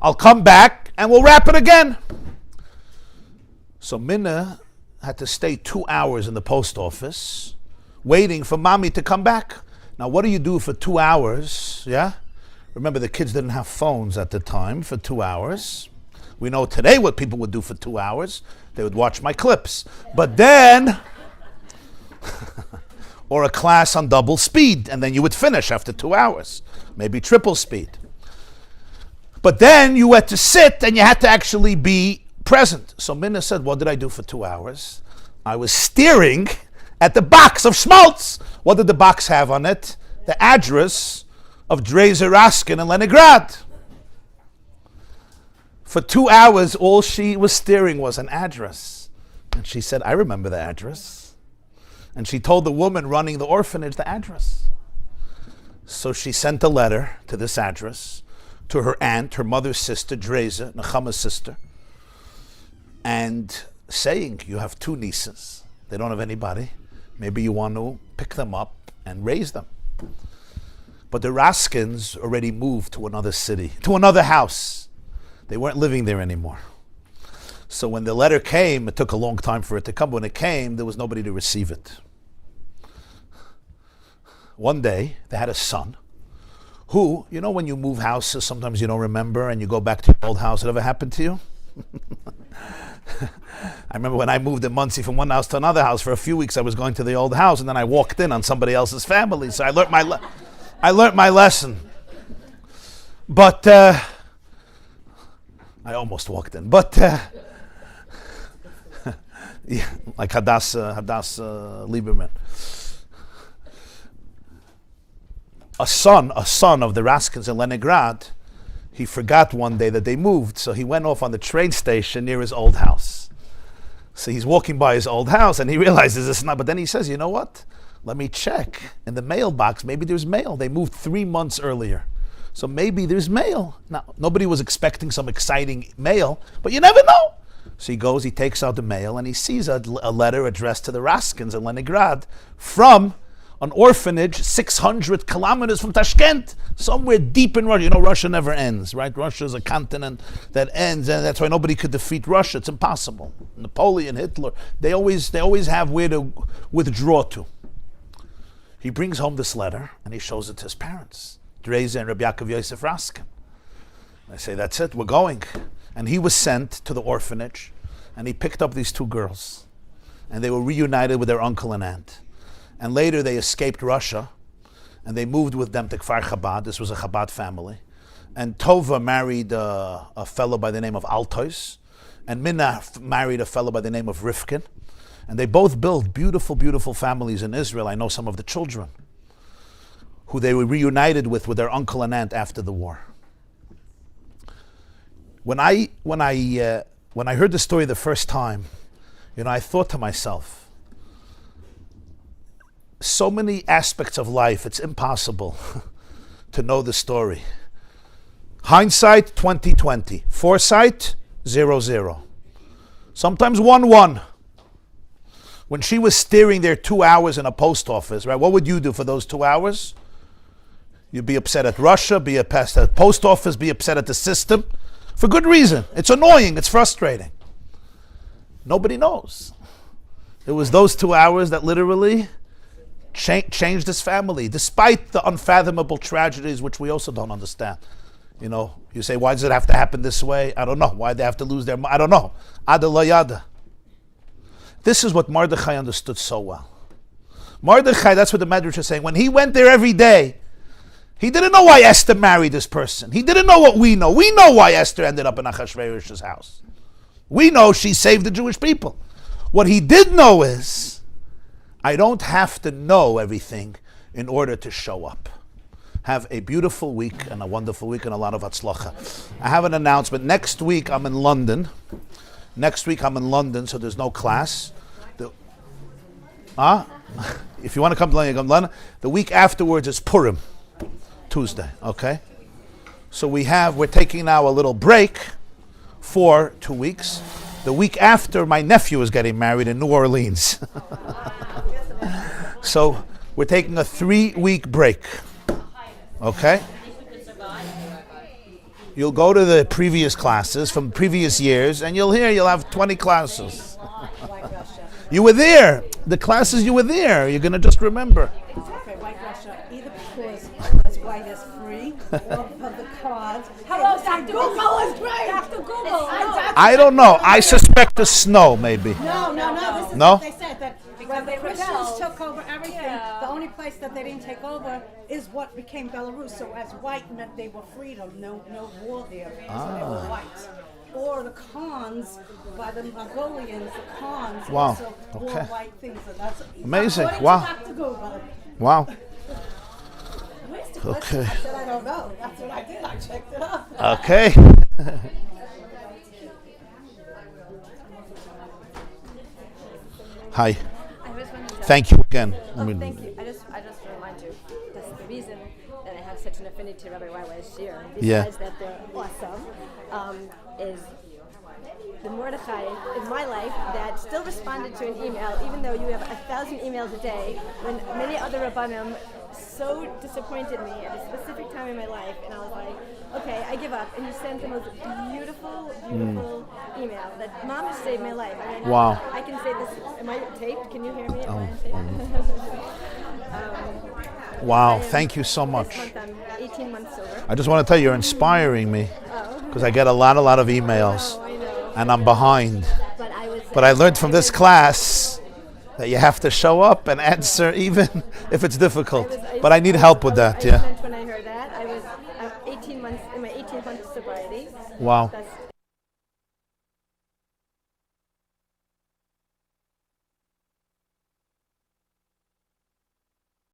I'll come back and we'll wrap it again. So Minna had to stay 2 hours in the post office waiting for mommy to come back. Now, what do you do for 2 hours? Yeah? Remember, the kids didn't have phones at the time for 2 hours. We know today what people would do for 2 hours. They would watch my clips. But then, or a class on double speed, and then you would finish after 2 hours. Maybe triple speed. But then you had to sit and you had to actually be present. So Minna said, what did I do for 2 hours? I was staring at the box of schmaltz. What did the box have on it? The address of Drezer Raskin in Leningrad. For 2 hours, all she was staring was an address. And she said, I remember the address. And she told the woman running the orphanage the address. So she sent a letter to this address to her aunt, her mother's sister, Drezer, Nechama's sister, and saying, you have 2 nieces. They don't have anybody. Maybe you want to pick them up and raise them. But the Raskins already moved to another city, to another house. They weren't living there anymore. So when the letter came, it took a long time for it to come. When it came, there was nobody to receive it. One day, they had a son who, you know when you move houses, sometimes you don't remember and you go back to your old house. It ever happened to you? I remember when I moved in Muncie from one house to another house, for a few weeks I was going to the old house, and then I walked in on somebody else's family. So I learned my lesson. But I almost walked in. But yeah, like Hadassah Lieberman. A son of the Raskins in Leningrad, he forgot one day that they moved, so he went off on the train station near his old house. So he's walking by his old house and he realizes it's not, but then he says, you know what? Let me check in the mailbox. Maybe there's mail. They moved 3 months earlier. So maybe there's mail. Now, nobody was expecting some exciting mail, but you never know. So he goes, he takes out the mail, and he sees a letter addressed to the Raskins in Leningrad from an orphanage 600 kilometers from Tashkent, somewhere deep in Russia. You know, Russia never ends, right? Russia is a continent that ends, and that's why nobody could defeat Russia. It's impossible. Napoleon, Hitler, they always have where to withdraw to. He brings home this letter, and he shows it to his parents, Dreza and Rabbi Yaakov Yosef Raskin. They say, that's it, we're going. And he was sent to the orphanage, and he picked up these 2 girls, and they were reunited with their uncle and aunt. And later they escaped Russia, and they moved with them to Kfar Chabad. This was a Chabad family. And Tova married a fellow by the name of Altois, and Minna married a fellow by the name of Rifkin. And they both built beautiful, beautiful families in Israel. I know some of the children who they were reunited with their uncle and aunt after the war. When I heard the story the first time, I thought to myself, so many aspects of life, it's impossible to know the story. Hindsight, 20/20. Foresight, 0/0. Sometimes 1/1. When she was steering there 2 hours in a post office, right? What would you do for those 2 hours? You'd be upset at Russia, be upset at the post office, be upset at the system. For good reason. It's annoying, it's frustrating. Nobody knows. It was those 2 hours that literally changed his family, despite the unfathomable tragedies which we also don't understand. You say, why does it have to happen this way? I don't know. Why they have to lose their I don't know. Ada la yada. This is what Mordechai understood so well. Mordechai, that's what the Medrash is saying. When he went there every day, he didn't know why Esther married this person. He didn't know what we know. We know why Esther ended up in Achashverosh's house. We know she saved the Jewish people. What he did know is, I don't have to know everything in order to show up. Have a beautiful week and a wonderful week and a lot of atzlacha. I have an announcement. Next week I'm in London. So there's no class. If you want to come to London, you come to London. The week afterwards is Purim, Tuesday, okay? So we're taking now a little break for 2 weeks. The week after, my nephew is getting married in New Orleans. So we're taking a 3-week break. Okay? You'll go to the previous classes from previous years, and you'll have 20 classes. You were there. The classes you were there. You're going to just remember. Okay, White Russia, either because it's white as free, or of the cards. Hello, Dr. Google is great. Dr. Google. I don't know. I suspect the snow, maybe. No. This is No? what they said, that when the Christians took over everything, the only place that they didn't take over is what became Belarus. So as white meant they were freedom, no war there, so they were white. Or the Khans, by the Mongolians, the Khans also wore white things. And that's amazing. according Wow. to Dr. Google. Wow. Where's the Okay. question? I said, I don't know. That's what I did. I checked it out. Okay. Hi. I just wanted to Thank you again. thank you. I just remind you, that's the reason that I have such an affinity to Rabbi YY's year. Besides that they're awesome, is the Mordechai in my life that still responded to an email, even though you have 1,000 emails a day, when many other Rabbanim so disappointed me at a specific time in my life, and I was like, okay, I give up. And you sent the most beautiful email that Mom saved my life. I mean, Wow. I can say this. Am I taped? Can you hear me? Wow. Thank you so This much. month I'm 18 months sober. I just want to tell you, you're inspiring me because I get a lot of emails. I know. and I'm behind. But I learned from this class that you have to show up and answer even if it's difficult. But I need help with that, yeah. When I heard that, I was 18 months in my 18 months of sobriety. Wow. That's